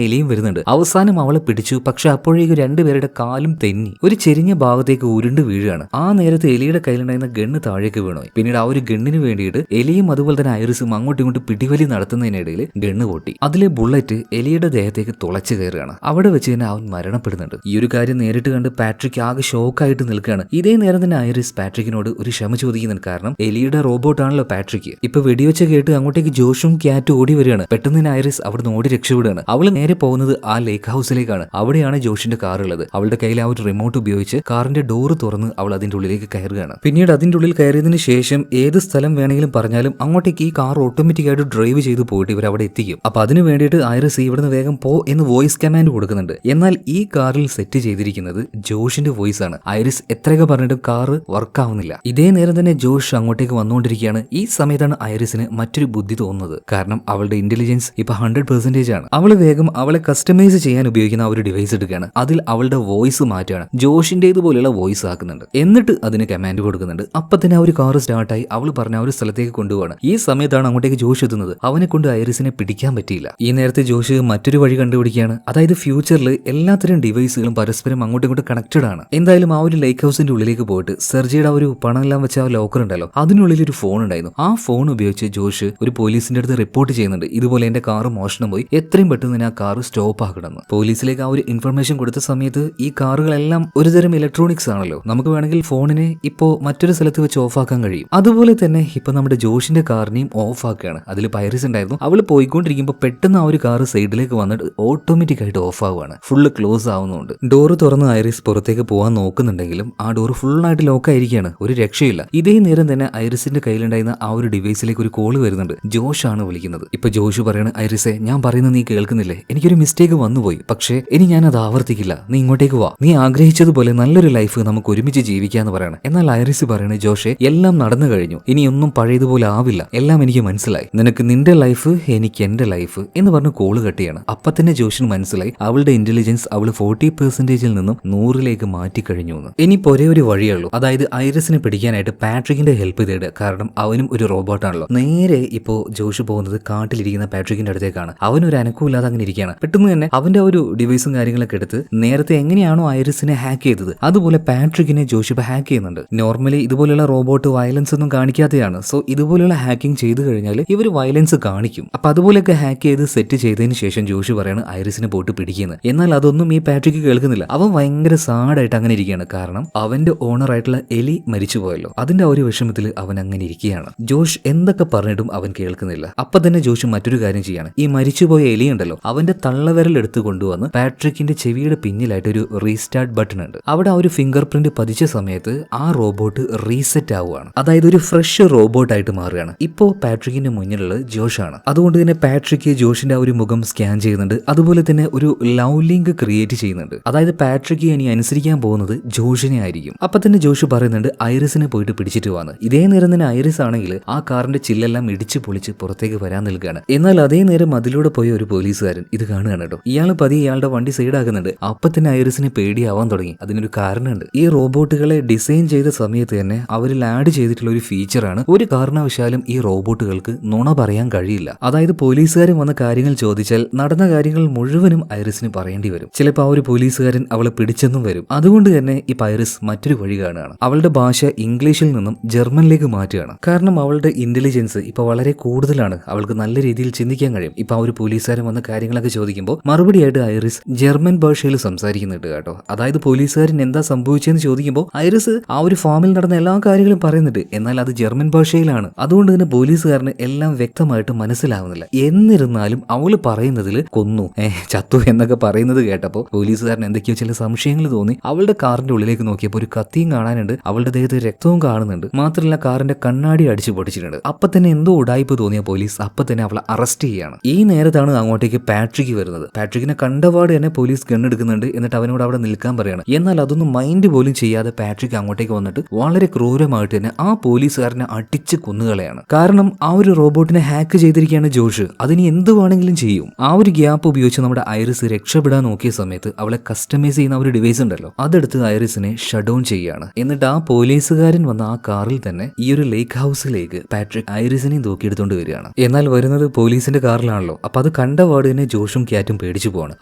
എലിയും വരുന്നുണ്ട്. അവസാനം അവളെ പിടിച്ചു. പക്ഷെ അപ്പോഴേക്കും 2 പേരുടെ കാലും തെന്നി ഒരു ചെരിഞ്ഞ ഭാഗത്തേക്ക് ഉരുണ്ട് വീഴുകയാണ്. ആ നേരത്തെ എലിയുടെ കയ്യിലുണ്ടായിരുന്ന ഗണ്ണ് താഴേക്ക് വീണു. പിന്നീട് ആ ഒരു ഗണ്ണിന് വേണ്ടിയിട്ട് എലിയും അതുപോലെ തന്നെ ഐറിസും അങ്ങോട്ടും ഇങ്ങോട്ടും പിടിവലി നടത്തുന്നതിനിടയിൽ ഗണ്ണ് പൊട്ടി. അതിലെ ബുള്ളറ്റ് എലിയുടെ ദേഹത്തേക്ക് തുളച്ചു കയറുകയാണ്. അവിടെ വെച്ച് തന്നെ അവൻ മരണപ്പെടുന്നുണ്ട്. ഈ ഒരു കാര്യം നേരിട്ട് കണ്ട് പാട്രിക് ആകെ ഷോക്കായിട്ട് നിൽക്കുകയാണ്. ഇതേ നേരം തന്നെ ഐറിസ് പാട്രിക്കിനോട് ഒരു ക്ഷമ ചോദിക്കുന്നുണ്ട്. കാരണം എലിയുടെ റോബോട്ടാണല്ലോ പാട്രിക്ക്. ഇപ്പൊ വെടിവെച്ച് കേട്ട് അങ്ങോട്ടേക്ക് ജോഷും ക്യാറ്റും ഓടി വരികയാണ്. പെട്ടെന്ന് തന്നെ ഐറിസ് അവിടുന്ന് ഓടി രക്ഷപ്പെടുകയാണ്. അവൾ നേരെ പോകുന്നത് ആ ലേക്ക് ഹൗസിലേക്കാണ്. അവിടെയാണ് ജോഷിന്റെ കാർ ഉള്ളത്. അവളുടെ കയ്യിൽ ആ ഒരു റിമോട്ട് ഉപയോഗിച്ച് കാറിന്റെ ഡോറ് തുറന്ന് അവൾ അതിന്റെ ഉള്ളിലേക്ക് കയറുകയാണ്. പിന്നീട് അതിന്റെ ഉള്ളിൽ കയറിയതിനു ശേഷം ഏത് സ്ഥലം വേണമെങ്കിലും പറഞ്ഞാലും അങ്ങോട്ടേക്ക് ഈ കാർ ഓട്ടോമാറ്റിക് ആയിട്ട് ഡ്രൈവ് ചെയ്ത് പോയിട്ട് ഇവർ അവിടെ എത്തിക്കും. അപ്പൊ അതിന് വേണ്ടിയിട്ട് ഐറിസ് ഇവിടുന്ന് വേഗം പോ എന്ന് വോയിസ് കമാൻഡ് കൊടുക്കുന്നുണ്ട്. എന്നാൽ ഈ കാറിൽ സെറ്റ് ചെയ്തിരിക്കുന്നത് ജോഷിന്റെ വോയിസ് ആണ്. ഐറിസ് എത്രയൊക്കെ പറഞ്ഞിട്ടും കാറ് വർക്ക് ആവുന്നില്ല. ഇതേ നേരം തന്നെ ജോഷ് അങ്ങോട്ടേക്ക് വന്നുകൊണ്ടിരിക്കുകയാണ്. ഈ സമയത്താണ് ഐറിസിന് മറ്റൊരു ബുദ്ധി തോന്നുന്നത്. കാരണം അവളുടെ ഇന്റലിജൻസ് ഇപ്പൊ 100% ആണ്. അവള് വേഗം അവളെ കസ്റ്റമൈസ് ചെയ്യാൻ ഉപയോഗിക്കുന്ന ആ ഒരു ഡിവൈസ് എടുക്കുകയാണ്. അതിൽ അവളുടെ വോയിസ് മാറ്റാണ്, ജോഷിന്റേതുപോലെയുള്ള വോയിസ് ആക്കുന്നുണ്ട്. എന്നിട്ട് അതിന് കമാൻഡ് കൊടുക്കുന്നുണ്ട്. അപ്പൊ തന്നെ ആ ഒരു കാർ സ്റ്റാർട്ടായി അവൾ പറഞ്ഞ ആ ഒരു സ്ഥലത്തേക്ക് കൊണ്ടുപോവാണ്. ഈ സമയത്താണ് അങ്ങോട്ടേക്ക് ജോഷ് എത്തുന്നത്. അവനെ കൊണ്ട് ഐറിസിനെ പിടിക്കാൻ പറ്റിയില്ല. ഈ നേരത്തെ ജോഷ് മറ്റൊരു വഴി കണ്ടുപിടിക്കുകയാണ്. അതായത് ഫ്യൂച്ചറിൽ എല്ലാത്തരം ഡിവൈസുകളും പരസ്പരം അങ്ങോട്ടും ഇങ്ങോട്ടും കണക്റ്റഡ് ആണ്. എന്തായാലും ആ ഒരു ലേക്ക് ഹൗസിന്റെ ഉള്ളിലേക്ക് പോയിട്ട് സെർജിയുടെ ആ ഒരു പണമെല്ലാം വെച്ച ആ ലോക്കർ ഉണ്ടല്ലോ, അതിനുള്ളിൽ ഒരു ഫോൺ ഉണ്ടായിരുന്നു. ആ ഫോൺ ഉപയോഗിച്ച് ജോഷ് ഒരു പോലീസിന്റെ അടുത്ത് റിപ്പോർട്ട് ചെയ്യുന്നുണ്ട്. ഇതുപോലെ എന്റെ കാറ് മോഷണം പോയി, എത്രയും പെട്ടെന്ന് തന്നെ ആ കാർ സ്റ്റോപ്പ് ആക്കണമെന്ന്. പോലീസിലേക്ക് ആ ഒരു ഇൻഫർമേഷൻ കൊടുത്ത സമയത്ത് ഈ കാറുകളെല്ലാം ഒരുതരം ഇലക്ട്രോണിക്സ് ആണല്ലോ, നമുക്ക് വേണമെങ്കിൽ ഫോണിനെ ഇപ്പോ മറ്റൊരു സ്ഥലത്ത് വെച്ച് ഓഫ് ആക്കാൻ കഴിയും. അതുപോലെ തന്നെ ഇപ്പൊ നമ്മുടെ ജോഷിന്റെ കാറിനെയും ഓഫ് ആക്കുകയാണ്. അതിൽ പൈറസ് ഉണ്ടായിരുന്നു. അവള് പോയിക്കൊണ്ടിരിക്കുമ്പോൾ പെട്ടെന്ന് ആ ഒരു കാർ സൈഡിലേക്ക് വന്നിട്ട് ഓട്ടോമാറ്റിക് ആയിട്ട് ഓഫ് ആവുകയാണ്. ഫുള്ള് ക്ലോസ് ആവുന്നുണ്ട്. ഡോറ് തുറന്ന് ഐറിസ് പുറത്തേക്ക് പോകാൻ നോക്കുന്നുണ്ടെങ്കിലും ആ ഡോർ ഫുള്ളായിട്ട് ലോക്ക് ആയിരിക്കുകയാണ്. ഒരു രക്ഷയില്ല. ഇതേ നേരം തന്നെ ഐറിസിന്റെ കയ്യിലുണ്ടായിരുന്ന ആ ഒരു ഡിവൈസിലേക്ക് ഒരു കോള് വരുന്നുണ്ട്. ജോഷ് ആണ് വിളിക്കുന്നത്. ഇപ്പൊ ജോഷ് പറയാണ്, ഐറിസെ ഞാൻ പറയുന്നത് നീ കേൾക്കുന്നില്ലേ? എനിക്കൊരു മിസ്റ്റേക്ക് വന്നുപോയി, പക്ഷേ ഇനി ഞാൻ അത് ആവർത്തിക്കില്ല. നീ ഇങ്ങോട്ടേക്ക് വാ. നീ ആഗ്രഹിച്ചതുപോലെ നല്ലൊരു ലൈഫ് നമുക്ക് ഒരുമിച്ച് ജീവിക്കാന്ന് പറയാണ്. എന്നാൽ ഐറിസ് പറയാണ്, ജോഷെ എല്ലാം നടന്നു കഴിഞ്ഞു, ഇനിയൊന്നും പഴയതുപോലെ ആവില്ല, എല്ലാം എനിക്ക് മനസ്സിലായി. നിനക്ക് നിന്റെ ലൈഫ്, എനിക്ക് എന്റെ ലൈഫ് എന്ന് പറഞ്ഞ് കോള് കട്ടിയാണ്. അപ്പൊ തന്നെ ജോഷിന് മനസ്സിലായി അവളുടെ ഇന്റലിജൻസ് അവള് 40% നിന്നും 100ലേക്ക് മാറ്റിക്കഴിഞ്ഞു എന്ന്. ഇനി ഒരേ ഒരു വഴിയുള്ളൂ, അതായത് ഐറിസിനെ പിടിക്കാനായിട്ട് പാട്രിക്കിന്റെ ഹെൽപ്പ് തേടുക. കാരണം അവനും ഒരു റോബോട്ടാണല്ലോ. നേരെ ഇപ്പോ ജോഷ് പോകുന്നത് കാട്ടിലിരിക്കുന്ന പാട്രിക്കിന്റെ അടുത്തേക്കാണ്. അവനൊരു അനക്കമില്ലാതെ അങ്ങനെ ഇരിക്കുകയാണ്. പെട്ടെന്ന് തന്നെ അവന്റെ ഒരു ഡിവൈസും കാര്യങ്ങളൊക്കെ എടുത്ത് നേരത്തെ എങ്ങനെയാണോ ഐറിസിനെ ഹാക്ക് ചെയ്തത് അതുപോലെ പാട്രിക്കിനെ ജോഷ് ഇപ്പൊ ഹാക്ക് ചെയ്യുന്നുണ്ട്. നോർമലി ഇതുപോലെയുള്ള റോബോട്ട് വയലൻസ് ഒന്നും കാണിക്കാതെയാണ്. സോ ഇതുപോലെയുള്ള ഹാക്കിംഗ് ചെയ്തു കഴിഞ്ഞാൽ ഇവർ വയലൻസ് കാണിക്കും. അപ്പൊ അതുപോലെയൊക്കെ ഹാക്ക് ചെയ്ത് സെറ്റ് ചെയ്തതിന് ശേഷം ജോഷ് പറയാണ് ഐറിസിനെ പോയിട്ട് പിടിക്കുന്നത്. എന്നാൽ അതൊന്നും ഈ പാട്രിക്ക് കേൾക്കുന്നില്ല. അവൻ ഭയങ്കര സാഡായിട്ട് അങ്ങനെ ഇരിക്കുകയാണ്. കാരണം അവന്റെ ഓണർ ആയിട്ടുള്ള എലി മരിച്ചുപോയല്ലോ, അതിന്റെ ഒരു വിഷമത്തിൽ അവൻ അങ്ങനെ ഇരിക്കുകയാണ്. ജോഷ് എന്തൊക്കെ പറഞ്ഞിട്ടും അവൻ കേൾക്കുന്നില്ല. അപ്പൊ തന്നെ ജോഷ് മറ്റൊരു കാര്യം ചെയ്യാണ്. ഈ മരിച്ചുപോയ എലി ഉണ്ടല്ലോ, അവന്റെ തള്ളവിരൽ എടുത്ത് കൊണ്ടുവന്ന് പാട്രിക്കിന്റെ ചെവിയുടെ പിന്നിലായിട്ട് ഒരു റീസ്റ്റാർട്ട് ബട്ടൺ ഉണ്ട്. അവിടെ ആ ഒരു ഫിംഗർ പ്രിന്റ് പതിച്ച സമയത്ത് ആ റോബോട്ട് റീസെറ്റ് ആവുകയാണ്. അതായത് ഒരു ഫ്രഷ് റോബോട്ട് ആയിട്ട് മാറുകയാണ്. ഇപ്പോ പാട്രിക്കിന്റെ മുന്നിലുള്ളത് ജോഷ് ആണ്. അതുകൊണ്ട് തന്നെ പാട്രിക്ക് ജോഷിന്റെ ആ ഒരു മുഖം സ്കാൻ ചെയ്യുന്നുണ്ട്. അതുപോലെ തന്നെ ഒരു ലവ് ലിങ്ക് ക്രിയേറ്റ് ചെയ്യുന്നുണ്ട്. അതായത് പാട്രിക്ക് ഇനി അനുസരിക്കാൻ പോകുന്നത് ജോഷിനെ ആയിരിക്കും. അപ്പൊ തന്നെ ജോഷ് പറയുന്നുണ്ട് ഐറിസിനെ പോയിട്ട് പിടിച്ചിട്ട് വന്ന്. ഇതേ നേരം തന്നെ ഐറിസ് ആണെങ്കിൽ ആ കാറിന്റെ ചില്ലെല്ലാം ഇടിച്ച് പൊളിച്ച് പുറത്തേക്ക് വരാൻ നിൽക്കുകയാണ്. എന്നാൽ അതേ നേരം അതിലൂടെ പോയ ഒരു പോലീസുകാരൻ ഇത് കാണുകയാണ് കേട്ടോ. ഇയാൾ പതിയെ ഇയാളുടെ വണ്ടി സൈഡാക്കുന്നുണ്ട്. അപ്പൊ തന്നെ ഐറിസിനെ പേടിയാവാൻ തുടങ്ങി. അതിനൊരു കാരണമുണ്ട്. ഈ റോബോട്ടുകളെ ഡിസൈൻ ചെയ്ത സമയത്ത് തന്നെ അവരിൽ ആഡ് ചെയ്തിട്ടുള്ള ഒരു ഫീച്ചറാണ്, ഒരു കാരണവശാലും ഈ റോബോട്ടുകൾക്ക് നുണ പറയാൻ കഴിയില്ല. അതായത് പോലീസുകാരൻ വന്ന കാര്യങ്ങൾ ചോദിച്ചാൽ നടന്ന കാര്യങ്ങൾ മുഴുവനും ഐറിസിന് പറയേണ്ടി വരും. ചിലപ്പോൾ ആ ഒരു പോലീസുകാരൻ അവളെ പിടിച്ചെന്നും വരും. അതുകൊണ്ട് തന്നെ ഈ ഐറിസ് മറ്റൊരു വഴി കാണുകയാണ്. അവളുടെ ഭാഷ ഇംഗ്ലീഷിൽ നിന്നും ജർമ്മനിലേക്ക് മാറ്റുകയാണ്. കാരണം അവളുടെ ഇന്റലിജൻസ് ഇപ്പൊ വളരെ കൂടുതലാണ്. അവൾക്ക് നല്ല രീതിയിൽ ചിന്തിക്കാൻ കഴിയും. ഇപ്പൊ ആ ഒരു പോലീസുകാരൻ വന്ന കാര്യങ്ങളൊക്കെ ചോദിക്കുമ്പോൾ മറുപടിയായിട്ട് ഐറിസ് ജർമ്മൻ ഭാഷയിൽ സംസാരിക്കുന്നുണ്ട് കേട്ടോ. അതായത് പോലീസുകാരൻ എന്താ സംഭവിച്ചതെന്ന് ചോദിക്കുമ്പോൾ ഐറിസ് ആ ഒരു ഫാമിൽ നടന്ന എല്ലാ കാര്യങ്ങളും പറയുന്നുണ്ട്. എന്നാൽ അത് ജർമ്മൻ ഭാഷയിലാണ്. അതുകൊണ്ട് തന്നെ പോലീസുകാരന് എല്ലാം വ്യക്തമായിട്ട് മനസ്സിലാവുന്നില്ല. എന്നിരുന്നാലും അവള് പറയുന്നതിൽ കൊന്നു, ചത്തു എന്നൊക്കെ പറയുന്നത് കേട്ടപ്പോൾ പോലീസുകാരൻ എന്തൊക്കെയോ ചില സംശയങ്ങൾ തോന്നി. അവളുടെ കാറിന്റെ ഉള്ളിലേക്ക് നോക്കിയപ്പോൾ ഒരു കത്തിയും കാണാനുണ്ട്. അവളുടെ ദേഹത്ത് രക്തവും കാണുന്നുണ്ട്. മാത്രമല്ല കാറിന്റെ കണ്ണാടി അടിച്ചു പൊടിച്ചിട്ടുണ്ട്. അപ്പൊ തന്നെ എന്തോ ഉടായ്പ തോന്നിയ പോലീസ് അപ്പൊ തന്നെ അവളെ അറസ്റ്റ് ചെയ്യാണ്. ഈ നേരത്താണ് അങ്ങോട്ടേക്ക് പാട്രിക്ക് വരുന്നത്. പാട്രിക്കിനെ കണ്ടപാട് തന്നെ പോലീസ് ഗണ്ണെടുക്കുന്നുണ്ട്. എന്നിട്ട് അവനോട് അവിടെ നിൽക്കാൻ പറയാണ്. എന്നാൽ അതൊന്നും മൈൻഡ് പോലും ചെയ്യാതെ പാട്രിക്ക് അങ്ങോട്ടേക്ക് വന്നിട്ട് വളരെ ക്രൂരമായിട്ട് തന്നെ ആ പോലീസുകാരനെ അടിച്ച് കൊന്നുകളയാണ്. കാരണം ആ ഒരു റോബോട്ടിനെ ഹാക്ക് ചെയ്തിരിക്കുകയാണ് ജോഷ്. അതിന് എന്ത് വേണമെങ്കിലും ചെയ്യും. ആ ഒരു ഗ്യാപ്പ് ഉപയോഗിച്ച് നമ്മുടെ ഐറിസ് രക്ഷപ്പെടാൻ നോക്കിയ സമയത്ത് അവളെ കസ്റ്റമൈസ് ചെയ്യുന്ന ഒരു ഡിവൈസ് ഉണ്ടല്ലോ, അതെടുത്ത് ഐറിസിനെ ഷട്ട് ഡൗൺ ചെയ്യാണ്. എന്നിട്ട് ആ പോലീസുകാരൻ വന്ന ആ കാറിൽ തന്നെ ഈ ഒരു ലേക്ക് ഹൗസിലേക്ക് പാട്രിക് ഐറിസിനെയും തൂക്കിയെടുത്തോണ്ട് വരികയാണ്. എന്നാൽ വരുന്നത് പോലീസിന്റെ കാറിലാണല്ലോ. അപ്പൊ അത് കണ്ട പാട് തന്നെ ജോഷും ക്യാറ്റും പേടിച്ചു പോവാണ്.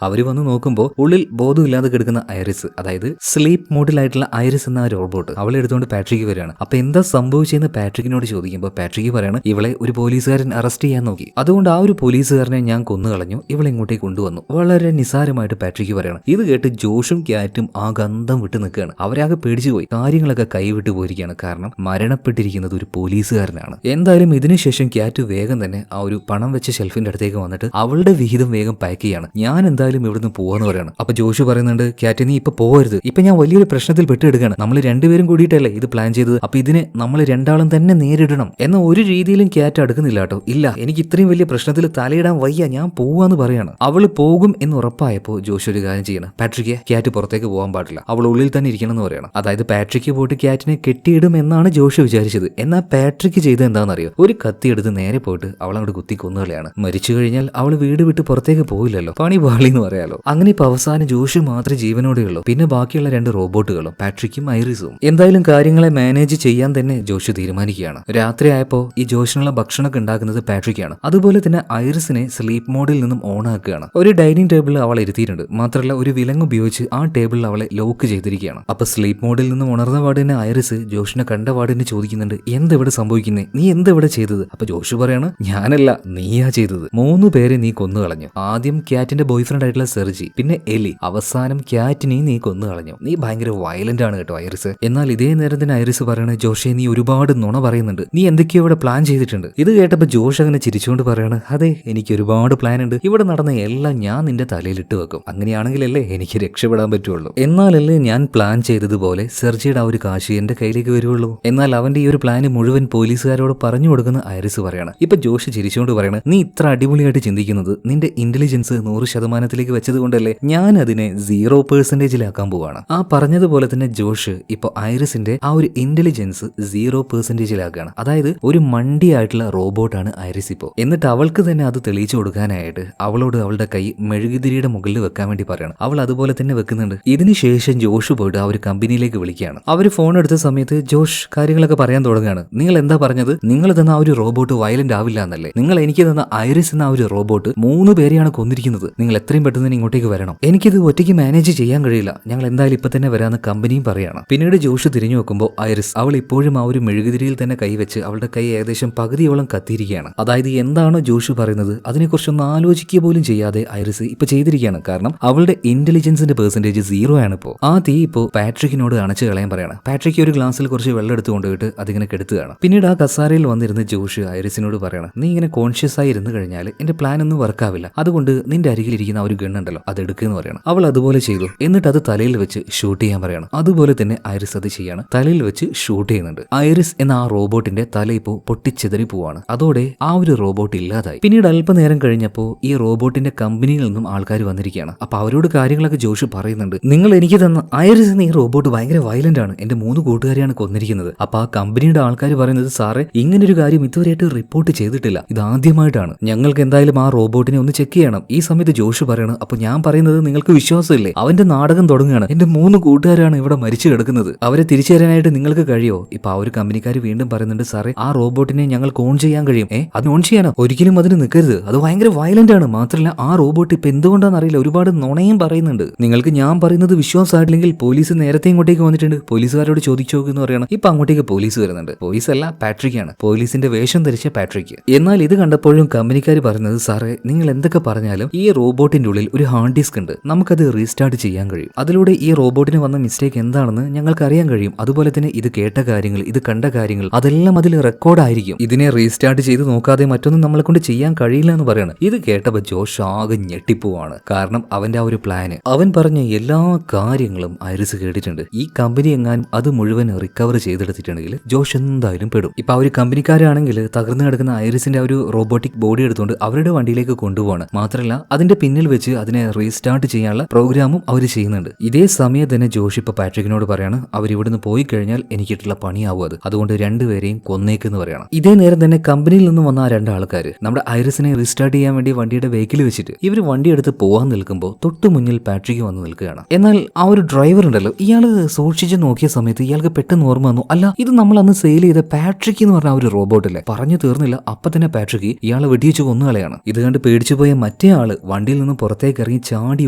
അവര് വന്ന് നോക്കുമ്പോൾ ഉള്ളിൽ ബോധമില്ലാതെ കിടക്കുന്ന ഐറിസ്, അതായത് സ്ലീപ്പ് മോഡിലായിട്ടുള്ള ഐറിസ് എന്ന റോബോട്ട്, അവളെ എടുത്തുകൊണ്ട് പാട്രിക്ക് വരികയാണ്. അപ്പൊ എന്താ സംഭവിച്ചെന്ന് പാട്രിക്കിനോട് ചോദിക്കുമ്പോൾ പാട്രിക്ക് പറയാണ്, ഇവളെ ഒരു പോലീസുകാരൻ അറസ്റ്റ് ചെയ്യാൻ നോക്കി, അതുകൊണ്ട് ആ ഒരു പോലീസുകാരനെ ഞാൻ കൊന്നുകളഞ്ഞു, ഇവളെ ഇങ്ങോട്ടേക്ക് കൊണ്ടുവന്നു. വളരെ നിസാരമായിട്ട് പാട്രിക്ക് പറയണം. ഇത് കേട്ട് ജോഷും ക്യാറ്റും ആ ഗന്ധം വിട്ട് നിൽക്കുകയാണ്. അവരാകെ പേടിച്ചു പോയി. കാര്യങ്ങളൊക്കെ കൈവിട്ടു പോയിരിക്കുകയാണ്. കാരണം മരണപ്പെട്ടിരിക്കുന്നത് ഒരു പോലീസുകാരനാണ്. എന്തായാലും ഇതിനുശേഷം ക്യാറ്റ് വേഗം തന്നെ ആ ഒരു പണം വെച്ച ഷെൽഫിന്റെ അടുത്തേക്ക് വന്നിട്ട് അവളുടെ വിഹിതം വേഗം പാക്ക് ചെയ്യാണ്. ഞാൻ എന്തായാലും ഇവിടുന്ന് പോവാന്ന് പറയാണ്. അപ്പൊ ജോഷ് പറയുന്നുണ്ട്, ക്യാറ്റ് നീ ഇപ്പൊ പോവരുത്, ഇപ്പൊ ഞാൻ വലിയൊരു പ്രശ്നത്തിൽ പെട്ടെടുക്കുകയാണ്. നമ്മൾ രണ്ടുപേരും കൂടിയിട്ടല്ലേ ഇത് പ്ലാൻ ചെയ്തത്. അപ്പൊ ഇതിനെ നമ്മൾ രണ്ടാളും തന്നെ നേരിടണം എന്ന ഒരു രീതിയിലും ക്യാറ്റ് അടുക്കുന്നില്ല കേട്ടോ. ഇല്ല, എനിക്ക് ഇത്രയും വലിയ പ്രശ്നത്തിൽ തലയിടാൻ വയ്യ, ഞാൻ പോവാന്ന് പറയാണ്. അവള് പോകും എന്ന് ഉറപ്പായപ്പോ ജോഷ് ഒരു കാര്യം ചെയ്യണം, പാട്രിക്ക് ക്യാറ്റ് പുറത്തേക്ക് പോകാൻ പാടില്ല, അവൾ ഉള്ളിൽ തന്നെ ഇരിക്കണം എന്ന് പറയണം. അതായത് പാട്രിക്ക് പോയിട്ട് ക്യാറ്റിനെ കെട്ടിയിടും എന്നാണ് ജോഷ് വിചാരിച്ചത്. എന്നാൽ പാട്രിക്ക് ചെയ്ത് എന്താണെന്നറിയോ, ഒരു കത്തി എടുത്ത് നേരെ പോയിട്ട് അവളങ്ങോട്ട് കുത്തി കൊന്നുകളയാണ്. മരിച്ചു കഴിഞ്ഞാൽ അവൾ വീട് വിട്ട് പുറത്തേക്ക് പോയില്ലല്ലോ, പണി പാളി എന്ന് പറയാലോ. അങ്ങനെ ഇപ്പൊ അവസാനം ജോഷ് ജോഷ് മാത്രമേ ജീവനോടെയുള്ളൂ. പിന്നെ ബാക്കിയുള്ള 2 റോബോട്ടുകളും പാട്രിക്കും ഐറിസും. എന്തായാലും കാര്യങ്ങളെ മാനേജ് ചെയ്യാൻ തന്നെ ജോഷ് തീരുമാനിക്കുകയാണ്. രാത്രിയായപ്പോ ഈ ജോഷിനുള്ള ഭക്ഷണമൊക്കെ ഉണ്ടാക്കുന്നത് പാട്രിക്കാണ്. അതുപോലെ തന്നെ ഐറിസിനെ സ്ലീപ്പ് മോഡിൽ നിന്നും ഓൺ ആക്കുകയാണ്. ഒരു ഡൈനിങ് ടേബിളിൽ അവളെ ഇരുത്തിയിട്ടുണ്ട്. മാത്രമല്ല ഒരു വിലങ്ങ് ഉപയോഗിച്ച് ആ ടേബിളിൽ അവളെ ലോക്ക് ചെയ്തിരിക്കുകയാണ്. അപ്പൊ സ്ലീപ്പ് മോഡിൽ നിന്നും ഉണർന്ന പാടിന് ഐറിസ് ജോഷിനെ കണ്ട പാടിന് ചോദിക്കുന്നുണ്ട്, എന്തെവിടെ സംഭവിക്കുന്നേ, നീ എന്തെവിടെ ചെയ്തത്? അപ്പൊ ജോഷ് പറയാണ്, ഞാനല്ല, നീയാ ചെയ്തത്. 3 പേരെ നീ കൊന്നു കളഞ്ഞു. ആദ്യം ക്യാറ്റിന്റെ ബോയ് ഫ്രണ്ട് ആയിട്ടുള്ള സെർജി, പിന്നെ എലി, അവസാനം ക്യാറ്റിനെയും നീ കൊന്നു കളഞ്ഞു. നീ ഭയങ്കര വയലന്റ് ആണ് കേട്ടോ ഐറിസ്. എന്നാൽ ഇതേ നേരം തന്നെ ഐറിസ് പറയണ, ജോഷെ നീ ഒരുപാട് നുണ പറയുന്നുണ്ട്, നീ എന്തൊക്കെയോ ഇവിടെ പ്ലാൻ ചെയ്തിട്ടുണ്ട്. ഇത് കേട്ടപ്പോ ജോഷ് അങ്ങനെ ചിരിച്ചുകൊണ്ട് പറയാണ്, അതെ എനിക്ക് ഒരുപാട് പ്ലാൻ ഉണ്ട്, ഇവിടെ നടന്ന എല്ലാം ഞാൻ നിന്റെ തലയിലിട്ട് വെക്കും. അങ്ങനെയാണെങ്കിലല്ലേ എനിക്ക് രക്ഷപ്പെടാൻ പറ്റുള്ളൂ. എന്നാലല്ലേ ഞാൻ പ്ലാൻ ചെയ്തതുപോലെ സെർജിയുടെ ആ ഒരു കാശ് എന്റെ കയ്യിലേക്ക് വരുള്ളൂ. എന്നാൽ അവന്റെ ഈ ഒരു പ്ലാന് മുഴുവൻ പോലീസുകാരോട് പറഞ്ഞു കൊടുക്കുന്ന ഐറിസ് പറയാണ്. ഇപ്പൊ ജോഷ് ചിരിച്ചുകൊണ്ട് പറയണ, നീ ഇത്ര അടിപൊളിയായിട്ട് ചിന്തിക്കുന്നത് നിന്റെ ഇന്റലിജൻസ് 100% വെച്ചത് കൊണ്ടല്ലേ, ഞാൻ അതിനെ 0%ാക്കാൻ പോവാണ്. ആ പറഞ്ഞതുപോലെ തന്നെ ജോഷ് ഇപ്പൊ ഐറിസിന്റെ ആ ഒരു ഇന്റലിജൻസ് 0%ാക്കുകയാണ്. അതായത് ഒരു മണ്ടിയായിട്ടുള്ള റോബോട്ടാണ് ഐറിസ് ഇപ്പോ. എന്നിട്ട് അവൾക്ക് തന്നെ അത് തെളിയിച്ചു കൊടുക്കാനായിട്ട് അവളോട് അവളുടെ കൈ മെഴുകുതിരിയുടെ മുകളിൽ വെക്കാൻ വേണ്ടി പറയണം. അവൾ അതുപോലെ തന്നെ വെക്കുന്നുണ്ട്. ഇതിനുശേഷം ജോഷ് പോയിട്ട് ആ ഒരു കമ്പനിയിലേക്ക് വിളിക്കുകയാണ്. അവർ ഫോൺ എടുത്ത സമയത്ത് ജോഷ് കാര്യങ്ങളൊക്കെ പറയാൻ തുടങ്ങുകയാണ്. നിങ്ങൾ എന്താ പറഞ്ഞത്? നിങ്ങൾ തന്ന ആ ഒരു റോബോട്ട് വയലന്റ് ആവില്ല എന്നല്ലേ? നിങ്ങൾ എനിക്ക് തന്ന ഐറിസ് എന്ന ആ ഒരു റോബോട്ട് 3 പേരെയാണ് കൊന്നിരിക്കുന്നത്. നിങ്ങൾ എത്രയും പെട്ടെന്ന് ഇങ്ങോട്ടേക്ക് വരണം. എനിക്കിത് ഒറ്റയ്ക്ക് മാനേജ് ചെയ്യാൻ കഴിയില്ല. ഞങ്ങൾ എന്തായാലും ഇപ്പൊ തന്നെ വരാന്ന് കമ്പനിയും പറയാണ്. പിന്നീട് ജോഷ് തിരിഞ്ഞു നോക്കുമ്പോൾ ഐറിസ് അവൾ ഇപ്പോഴും ആ ഒരു മെഴുകുതിരിയിൽ തന്നെ കൈവച്ച് അവളുടെ കൈ ഏകദേശം പകുതിയോളം കത്തിയിരിക്കുകയാണ്. അതായത് എന്താണോ ജോഷ് പറയുന്നത് അതിനെക്കുറിച്ചൊന്ന് ആലോചിക്കുക പോലും ചെയ്യാതെ ഐറിസ് ഇപ്പൊ ചെയ്തിരിക്കുകയാണ്. കാരണം അവളുടെ ഇന്റലിജൻസിന്റെ പെർസെന്റേജ് 0 ആണ് ഇപ്പോൾ. ആ തീ ഇപ്പോൾ പാട്രിക്കിനോട് അണച്ചു കളയാൻ പറയാണ്. പാട്രിക് ഒരു ഗ്ലാസ്സിൽ കുറച്ച് വെള്ളം എടുത്തു കൊണ്ടുപോയിട്ട് അതിങ്ങനെ കെടുത്തുകയാണ്. പിന്നീട് ആ കസാരയിൽ വന്നിരുന്ന് ജോഷ് ഐറിസിനോട് പറയണം, നീ ഇങ്ങനെ കോൺഷ്യസ് ആയി ഇരുന്ന് കഴിഞ്ഞാൽ എന്റെ പ്ലാൻ ഒന്നും വർക്കാവില്ല. അതുകൊണ്ട് നിന്റെ അരികിലിരിക്കുന്ന ആ ഒരു ഗണ്ണുണ്ടല്ലോ അത് എടുക്കുമെന്ന് പറയണം. അവൾ അതുപോലെ ചെയ്തു. എന്നിട്ട് അത് തലയിൽ വെച്ച് ഷൂട്ട് ചെയ്യാൻ പറയണം. അതുപോലെ തന്നെ ഐറിസ് അത് ചെയ്യാണ്. തലയിൽ വെച്ച് ഷൂട്ട് ചെയ്യുന്നുണ്ട്. ഐറിസ് എന്ന ആ റോബോട്ടിന്റെ തല ഇപ്പോൾ പൊട്ടിച്ചെതറി പോവാണ്. അതോടെ ആ ഒരു റോബോട്ട് ഇല്ലാതായി. പിന്നീട് അല്പനേരം കഴിഞ്ഞപ്പോൾ ഈ റോബോട്ടിന്റെ കമ്പനിയിൽ നിന്നും ആൾക്കാർ വന്നിരിക്കുകയാണ്. അപ്പൊ അവരോട് കാര്യങ്ങളൊക്കെ ജോഷ് പറയുന്നുണ്ട്. നിങ്ങൾ എനിക്ക് തന്ന ഐറിസ് എന്ന ഈ റോബോട്ട് ഭയങ്കര വയലന്റ് ആണ്, എന്റെ 3 കൂട്ടുകാരെയാണ് കൊന്നിരിക്കുന്നത്. അപ്പൊ ആ കമ്പനിയുടെ ആൾക്കാർ പറയുന്നത്, സാറേ ഇങ്ങനൊരു കാര്യം ഇതുവരെയായിട്ട് റിപ്പോർട്ട് ചെയ്തിട്ടില്ല, ഇത് ആദ്യമായിട്ടാണ്. ഞങ്ങൾക്ക് എന്തായാലും ആ റോബോട്ടിനെ ഒന്ന് ചെക്ക് ചെയ്യണം. ഈ സമയത്ത് ജോഷ് പറയണം, അപ്പൊ ഞാൻ പറയുന്നത് നിങ്ങൾക്ക് വിശ്വാസമില്ലേ? അവന്റെ നാടകം തുടങ്ങുകയാണ്. എന്റെ 3 കൂട്ടുകാരാണ് ഇവിടെ മരിച്ചു കിടക്കുന്നത്, അവരെ തിരിച്ചു തരാനായിട്ട് നിങ്ങൾക്ക് കഴിയോ? ഇപ്പൊ ആ ഒരു കമ്പനിക്കാർ വീണ്ടും പറയുന്നുണ്ട്, സാറേ ആ റോബോട്ടിനെ ഞങ്ങൾക്ക് ഓൺ ചെയ്യാൻ കഴിയും. അത് ഓൺ ചെയ്യാനോ? ഒരിക്കലും അതിന് നിൽക്കരുത്, അത് ഭയങ്കര വയലന്റ് ആണ്. മാത്രമല്ല ആ റോബോട്ട് ഇപ്പൊ എന്തുകൊണ്ടാണെന്ന് അറിയില്ല ഒരുപാട് നുണയും പറയുന്നുണ്ട്. നിങ്ങൾക്ക് ഞാൻ പറയുന്നത് വിശ്വാസമായിട്ടില്ലെങ്കിൽ പോലീസ് നേരത്തെ ഇങ്ങോട്ടേക്ക് വന്നിട്ടുണ്ട്, പോലീസുകാരോട് ചോദിച്ചു നോക്കുന്നു പറയണം. ഇപ്പൊ അങ്ങോട്ടേക്ക് പോലീസ് വരുന്നുണ്ട്. പോലീസ് അല്ല, പാട്രിക് ആണ്, പോലീസിന്റെ വേഷം ധരിച്ച പാട്രിക്. എന്നാൽ ഇത് കണ്ടപ്പോഴും കമ്പനിക്കാർ പറയുന്നത്, സാറേ നിങ്ങൾ എന്തൊക്കെ പറഞ്ഞാലും ഈ റോബോട്ടിന്റെ ഉള്ളിൽ ഒരു ഹാർഡ് ഡിസ്ക് ഉണ്ട്, നമുക്കത് റീസ്റ്റാർട്ട് ചെയ്യാൻ കഴിയും. അതിലൂടെ ഈ റോബോട്ടിന് വന്ന മിസ്റ്റേക്ക് എന്താണെന്ന് ഞങ്ങൾക്ക് അറിയാൻ കഴിയും. അതുപോലെ തന്നെ ഇത് കേട്ട കാര്യങ്ങൾ, ഇത് കണ്ട കാര്യങ്ങൾ അതെല്ലാം അതിൽ റെക്കോർഡ് ആയിരിക്കും. ഇതിനെ റീസ്റ്റാർട്ട് ചെയ്ത് നോക്കാതെ മറ്റൊന്നും നമ്മളെ കൊണ്ട് ചെയ്യാൻ കഴിയില്ല എന്ന് പറയണം. ഇത് കേട്ടപ്പോൾ ജോഷ് ആകെ ഞെട്ടിപ്പോവാണ്. കാരണം അവന്റെ ആ ഒരു പ്ലാന്, അവൻ പറഞ്ഞ എല്ലാ കാര്യങ്ങളും ഐറിസ് കേട്ടിട്ടുണ്ട്. ഈ കമ്പനി എങ്ങാനും അത് മുഴുവൻ റിക്കവർ ചെയ്തെടുത്തിട്ടുണ്ടെങ്കിൽ ജോഷ് എന്തായാലും പെടും. ഇപ്പൊ ആ ഒരു കമ്പനിക്കാരാണെങ്കിൽ തകർന്നു കിടക്കുന്ന ഐറിസിന്റെ ആ ഒരു റോബോട്ടിക് ബോഡി എടുത്തുകൊണ്ട് അവരുടെ വണ്ടിയിലേക്ക് കൊണ്ടുപോവാണ്. മാത്രമല്ല അതിന്റെ പിന്നിൽ വെച്ച് അതിനെ റീസ്റ്റാർട്ട് ചെയ്യാനുള്ള പ്രോഗ്രാമും അവർ ചെയ്യുന്നുണ്ട്. ഇതേ സമയത്ത് തന്നെ ജോഷ് ഇപ്പൊ പാട്രിക്കിനോട് പറയാണ്, അവർ ഇവിടുന്ന് പോയി കഴിഞ്ഞാൽ എനിക്കിട്ടുള്ള പണിയാവും അത്, അതുകൊണ്ട് 2 പേരെയും കൊന്നേക്കെന്ന് പറയണം. ഇതേ നേരം തന്നെ കമ്പനിയിൽ നിന്ന് വന്ന ആ 2 ആൾക്കാർ നമ്മുടെ ഐറിസിനെ റീസ്റ്റാർട്ട് ചെയ്യാൻ വേണ്ടി വണ്ടിയുടെ വെഹിക്കിൽ വെച്ചിട്ട് ഇവർ വണ്ടി എടുത്ത് പോവാൻ നിൽക്കുമ്പോൾ തൊട്ടു മുന്നിൽ പാട്രിക്ക് വന്ന് നിൽക്കുകയാണ്. എന്നാൽ ആ ഒരു ഡ്രൈവർ ഉണ്ടല്ലോ, ഇയാള് സൂക്ഷിച്ച് നോക്കിയ സമയത്ത് ഇയാൾക്ക് പെട്ടെന്ന് ഓർമ്മ വന്നു, അല്ല ഇത് നമ്മൾ അന്ന് സെയിൽ ചെയ്ത പാട്രിക് എന്ന് പറഞ്ഞ ആ ഒരു റോബോട്ടല്ലേ. പറഞ്ഞു തീർന്നില്ല, അപ്പൊ തന്നെ പാട്രിക് ഇയാളെ വെടിവെച്ച് കൊന്നുകളയാണ്. ഇത് കണ്ട് പേടിച്ചു പോയ മറ്റേ ആള് വണ്ടിയിൽ നിന്ന് പുറത്തേക്ക് ഇറങ്ങി ചാടി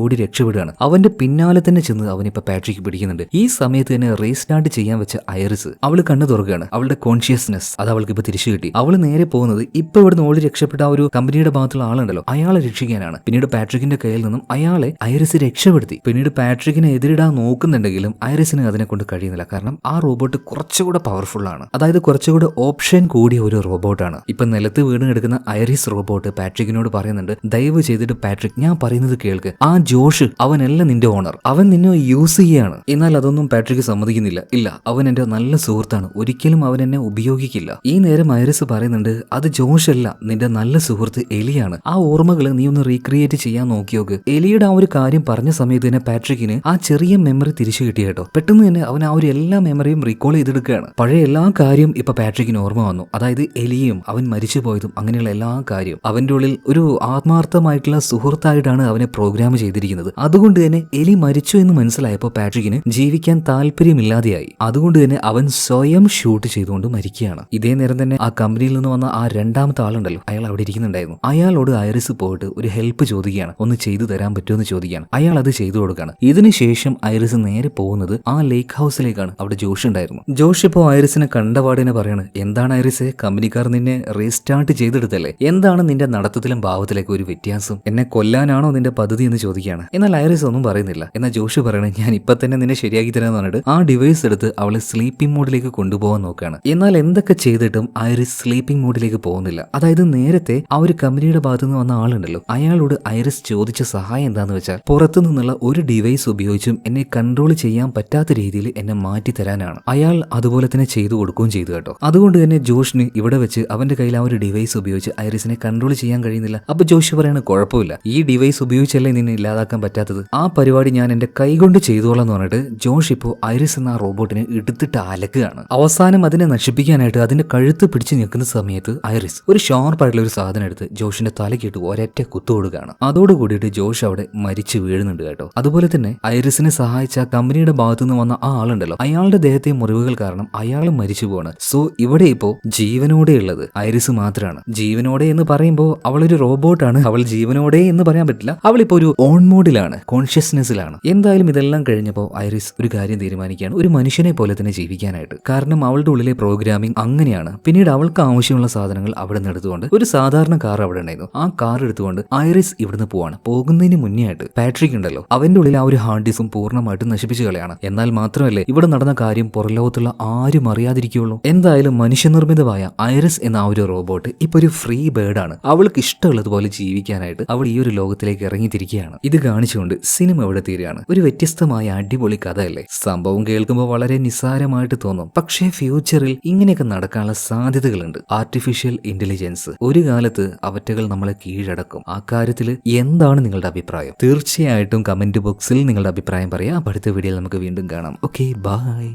ഓടി രക്ഷപ്പെടുകയാണ്. അവന്റെ പിന്നാലെ തന്നെ ചെന്ന് അവനിപ്പോ പാട്രിക് പിടിക്കുന്നുണ്ട്. ഈ സമയത്ത് തന്നെ റീസ്റ്റാർട്ട് ചെയ്യാൻ വെച്ച ഐറിസ് അവള് കണ്ണു തുറക്കുകയാണ്. അവളുടെ കോൺഷ്യസ്നെസ് അത് അവൾക്ക് ഇപ്പൊ തിരിച്ചു കിട്ടി. അവള് നേരെ പോകുന്നത് ഇപ്പൊ ഇവിടുന്ന് ഓടി രക്ഷപ്പെട്ട ആ ഒരു കമ്പനിയുടെ ഭാഗത്തുള്ള ആളുണ്ടല്ലോ അയാളെ രക്ഷിക്കാനാണ്. പിന്നീട് പാട്രിക്കിന്റെ കയ്യിൽ നിന്നും അയാളെ ഐറിസ് രക്ഷപ്പെടുത്തി. പിന്നീട് പാട്രിക്കിനെ എതിരിടാൻ നോക്കുന്നുണ്ടെങ്കിലും ഐറിസിന് അതിനെ കൊണ്ട് കഴിയുന്നില്ല. കാരണം ആ റോബോട്ട് കുറച്ചുകൂടെ പവർഫുൾ ആണ്, അതായത് കുറച്ചുകൂടെ ഓപ്ഷൻ കൂടിയ ഒരു റോബോട്ടാണ്. ഇപ്പൊ നിലത്ത് വീണ് കിടക്കുന്ന ഐറിസ് റോബോട്ട് പാട്രിക്കിനോട് പറയുന്നുണ്ട്, ദയവ് ചെയ്തിട്ട് പാട്രിക് ഞാൻ പറയുന്നത് കേൾക്ക്, ആ ജോഷ് അവനല്ല നിന്റെ ഓണർ, അവൻ നിന്നെ യൂസ് ചെയ്യാണ്. എന്നാൽ അതൊന്നും പാട്രിക് സമ്മതിക്കുന്നില്ല. ഇല്ല, അവൻ എന്റെ നല്ല സുഹൃത്താണ്, ഒരിക്കലും അവൻ എന്നെ ഉപയോഗിക്കില്ല. ഈ നേരം ഐറിസ് പറയുന്നുണ്ട്, അത് ജോഷ് അല്ല, നിന്റെ നല്ല സുഹൃത്ത് എലിയാണ്. ആ ഓർമ്മകൾ നീ ഒന്ന് റീക്രിയേറ്റ് ചെയ്യാൻ നോക്കിയോക്ക്. എലിയുടെ ആ ഒരു കാര്യം പറഞ്ഞ സമയത്ത് തന്നെ പാട്രിക്കിന് ആ ചെറിയ മെമ്മറി തിരിച്ചു കിട്ടി കേട്ടോ. പെട്ടെന്ന് തന്നെ അവൻ ആ ഒരു എല്ലാ മെമ്മറിയും റീകോൾ ചെയ്തെടുക്കുകയാണ്. പഴയ എല്ലാ കാര്യം ഇപ്പൊ പാട്രിക്കിന് ഓർമ്മ വന്നു. അതായത് എലിയും അവൻ മരിച്ചു പോയതും അങ്ങനെയുള്ള എല്ലാ കാര്യം അവന്റെ ഉള്ളിൽ ഒരു ആത്മാർത്ഥമായിട്ടുള്ള സുഹൃത്തായിട്ടാണ് അവനെ പ്രോഗ്രാം ചെയ്തിരിക്കുന്നത്. അതുകൊണ്ട് തന്നെ എലി മരിച്ചു എന്ന് മനസ്സിലായപ്പോൾ പാട്രിക്കിന് ജീവിക്കാൻ താല്പര്യമില്ലാതെയായി. അതുകൊണ്ട് തന്നെ അവൻ സ്വയം ഷൂട്ട് ചെയ്തുകൊണ്ട് മരിക്കുകയാണ്. ഇതേ നേരം തന്നെ ആ കമ്പനിയിൽ നിന്ന് വന്ന ആ രണ്ടാമത്തെ ആളുണ്ടല്ലോ, അയാൾ അവിടെ ഇരിക്കുന്നുണ്ടായിരുന്നു. അയാളോട് ഐറിസ് പോയിട്ട് ഒരു ഹെൽപ്പ് ചോദിക്കുകയാണ്, ഒന്ന് ചെയ്തു തരാൻ പറ്റുമോ എന്ന് ചോദിക്കുകയാണ്. അയാൾ അത് ചെയ്തു കൊടുക്കുകയാണ്. ഇതിനുശേഷം ഐറിസ് നേരെ പോകുന്നത് ആ ലേക്ക് ഹൗസിലേക്കാണ്. അവിടെ ജോഷ് ഉണ്ടായിരുന്നു. ജോഷ് ഇപ്പോൾ ഐറിസിനെ കണ്ടപാടിനെ പറയാണ്, എന്താണ് ഐറിസെ, കമ്പനിക്കാർ നിന്നെ റീസ്റ്റാർട്ട് ചെയ്തെടുത്തല്ലേ, എന്താണ് നിന്റെ നടത്തത്തിലും ഭാവത്തിലേക്ക് ഒരു വ്യത്യാസം, എന്നെ കൊല്ലാനാണോ നിന്റെ പദ്ധതി എന്ന് ചോദിക്കുകയാണ്. എന്നാൽ ഐറിസ് ഒന്നും പറയുന്നില്ല. എന്നാൽ ജോഷ് പറയണേ, ഞാൻ ഇപ്പൊ തന്നെ നിന്നെ ശരിയാക്കി തരാന്ന് പറഞ്ഞിട്ട് ആ ഡിവൈസ് എടുത്ത് അവളെ സ്ലീപ്പിംഗ് മോഡിലേക്ക് കൊണ്ടുപോകാൻ നോക്കുകയാണ്. എന്നാൽ എന്തൊക്കെ ചെയ്തിട്ടും ഐറിസ് സ്ലീപ്പിംഗ് മോഡിലേക്ക് പോകുന്നില്ല. അതായത് നേരത്തെ ആ ഒരു കമ്പനിയുടെ ഭാഗത്തു നിന്ന് വന്ന ആളുണ്ടല്ലോ, അയാളോട് ഐറിസ് ചോദിച്ച സഹായം എന്താന്ന് വെച്ചാൽ പുറത്തു നിന്നുള്ള ഒരു ഡിവൈസ് ഉപയോഗിച്ചും എന്നെ കൺട്രോൾ ചെയ്യാൻ പറ്റാത്ത രീതിയിൽ എന്നെ മാറ്റി തരാനാണ്. അയാൾ അതുപോലെ തന്നെ ചെയ്തു കൊടുക്കുകയും ചെയ്തു കേട്ടോ. അതുകൊണ്ട് തന്നെ ജോഷിന് ഇവിടെ വെച്ച് അവന്റെ കയ്യിൽ ആ ഒരു ഡിവൈസ് ഉപയോഗിച്ച് ഐറിസിനെ കൺട്രോൾ ചെയ്യാൻ കഴിയുന്നില്ല. അപ്പൊ ജോഷ് പറയാണ്, കുഴപ്പമില്ല, ഈ ഡിവൈസ് ഉപയോഗിച്ചല്ലേ നിന്നെ ഇല്ലാതാക്കാൻ പറ്റാത്തത്, ആ പരിപാടി ഞാൻ എന്റെ കൈകൊണ്ട് ചെയ്തോളാം എന്ന് പറഞ്ഞിട്ട് ജോഷ് ഇപ്പോൾ ഐറിസ് എന്ന ആ റോബോട്ടിനെ എടുത്തിട്ട് അലക്കുകയാണ്. അവസാനം അതിനെ നശിപ്പിക്കാനായിട്ട് അതിന്റെ കഴുത്ത് പിടിച്ചു നിൽക്കുന്ന സമയത്ത് ഐറിസ് ഒരു ഷാർപ്പായിട്ടുള്ള ഒരു സാധനം എടുത്ത് ജോഷിന്റെ തലക്കിട്ട് ഒരൊറ്റ കുത്തു കൊടുക്കുകയാണ്. അതോടുകൂടിയിട്ട് ജോഷ് അവിടെ മരിച്ചു വീഴുന്നുണ്ട് കേട്ടോ. അതുപോലെ തന്നെ ഐറിസിനെ സഹായിച്ച കമ്പനിയുടെ ഭാഗത്തു നിന്ന് വന്ന ആ ആളുണ്ടല്ലോ, അയാളുടെ ദേഹത്തെ മുറിവുകൾ കാരണം അയാൾ മരിച്ചു പോവാണ്. സോ ഇവിടെ ഇപ്പോ ജീവനോടെ ഉള്ളത് ഐറിസ് മാത്രമാണ്. ജീവനോടെ എന്ന് പറയുമ്പോൾ അവളൊരു റോബോട്ടാണ്, അവൾ ജീവനോടെ എന്ന് പറയാൻ പറ്റില്ല. അവളിപ്പോ ഒരു ഓൺ മോഡിലാണ്, കോൺഷ്യസ്നെസ്സിലാണ്. എന്തായാലും ഇതെല്ലാം കഴിഞ്ഞപ്പോൾ ഐറിസ് ഒരു കാര്യം തീരുമാനിക്കുകയാണ്, ഒരു മനുഷ്യനെ പോലെ തന്നെ ജീവിക്കാനായിട്ട്. കാരണം അവളുടെ ഉള്ളിലെ പ്രോഗ്രാമിംഗ് അങ്ങനെയാണ്. പിന്നീട് അവൾക്ക് ആവശ്യമുള്ള സാധനങ്ങൾ അവിടെ നിന്ന് എടുത്തുകൊണ്ട് ഒരു സാധാരണ കാർ അവിടെ ഉണ്ടായിരുന്നു. ആ കാർ എടുത്തുകൊണ്ട് ഐറിസ് ഇവിടുന്ന് പോവാണ്. പോകുന്നതിന് മുന്നേ ആയിട്ട് പാട്രിക് ഉണ്ടല്ലോ, അവന്റെ ഉള്ളിൽ ആ ഒരു ഹാർഡ് ഡിസ്കും പൂർണ്ണമായിട്ടും നശിപ്പിച്ചു കളയാണ്. എന്നാൽ മാത്രമല്ലേ ഇവിടെ നടന്ന കാര്യം പുറം ലോകത്തുള്ള ആരും അറിയാതിരിക്കുള്ളൂ. എന്തായാലും മനുഷ്യനിർമ്മിതമായ ഐറിസ് എന്ന ആ ഒരു റോബോട്ട് ഇപ്പൊ ഒരു ഫ്രീ ബേർഡ് ആണ്. അവൾക്ക് ഇഷ്ടമുള്ളതുപോലെ ജീവിക്കാനായിട്ട് അവൾ ഈ ഒരു ലോകത്തിലേക്ക് ഇറങ്ങിത്തിരിക്കുകയാണ്. ഇത് കാണിച്ചുകൊണ്ട് സിനിമ ഇവിടെ തീരുകയാണ്. ഒരു വ്യത്യസ്തമായ അടിപൊളി കഥയല്ലേ. സംഭവം കേൾക്കുമ്പോൾ വളരെ നിസ്സാരമായിട്ട് തോന്നും, പക്ഷേ ഫ്യൂച്ചറിൽ ഇങ്ങനെയൊക്കെ നടക്കാനുള്ള സാധ്യതകളുണ്ട്. ആർട്ടിഫിഷ്യൽ ഇന്റലിജൻസ് ഒരു കാലത്ത് അവറ്റകൾ നമ്മളെ കീഴടക്കും. ആ കാര്യത്തിൽ എന്താണ് നിങ്ങളുടെ അഭിപ്രായം? തീർച്ചയായിട്ടും കമന്റ് ബോക്സിൽ നിങ്ങളുടെ അഭിപ്രായം പറയാം. അടുത്ത വീഡിയോയിൽ നമുക്ക് വീണ്ടും കാണാം. Okay, by.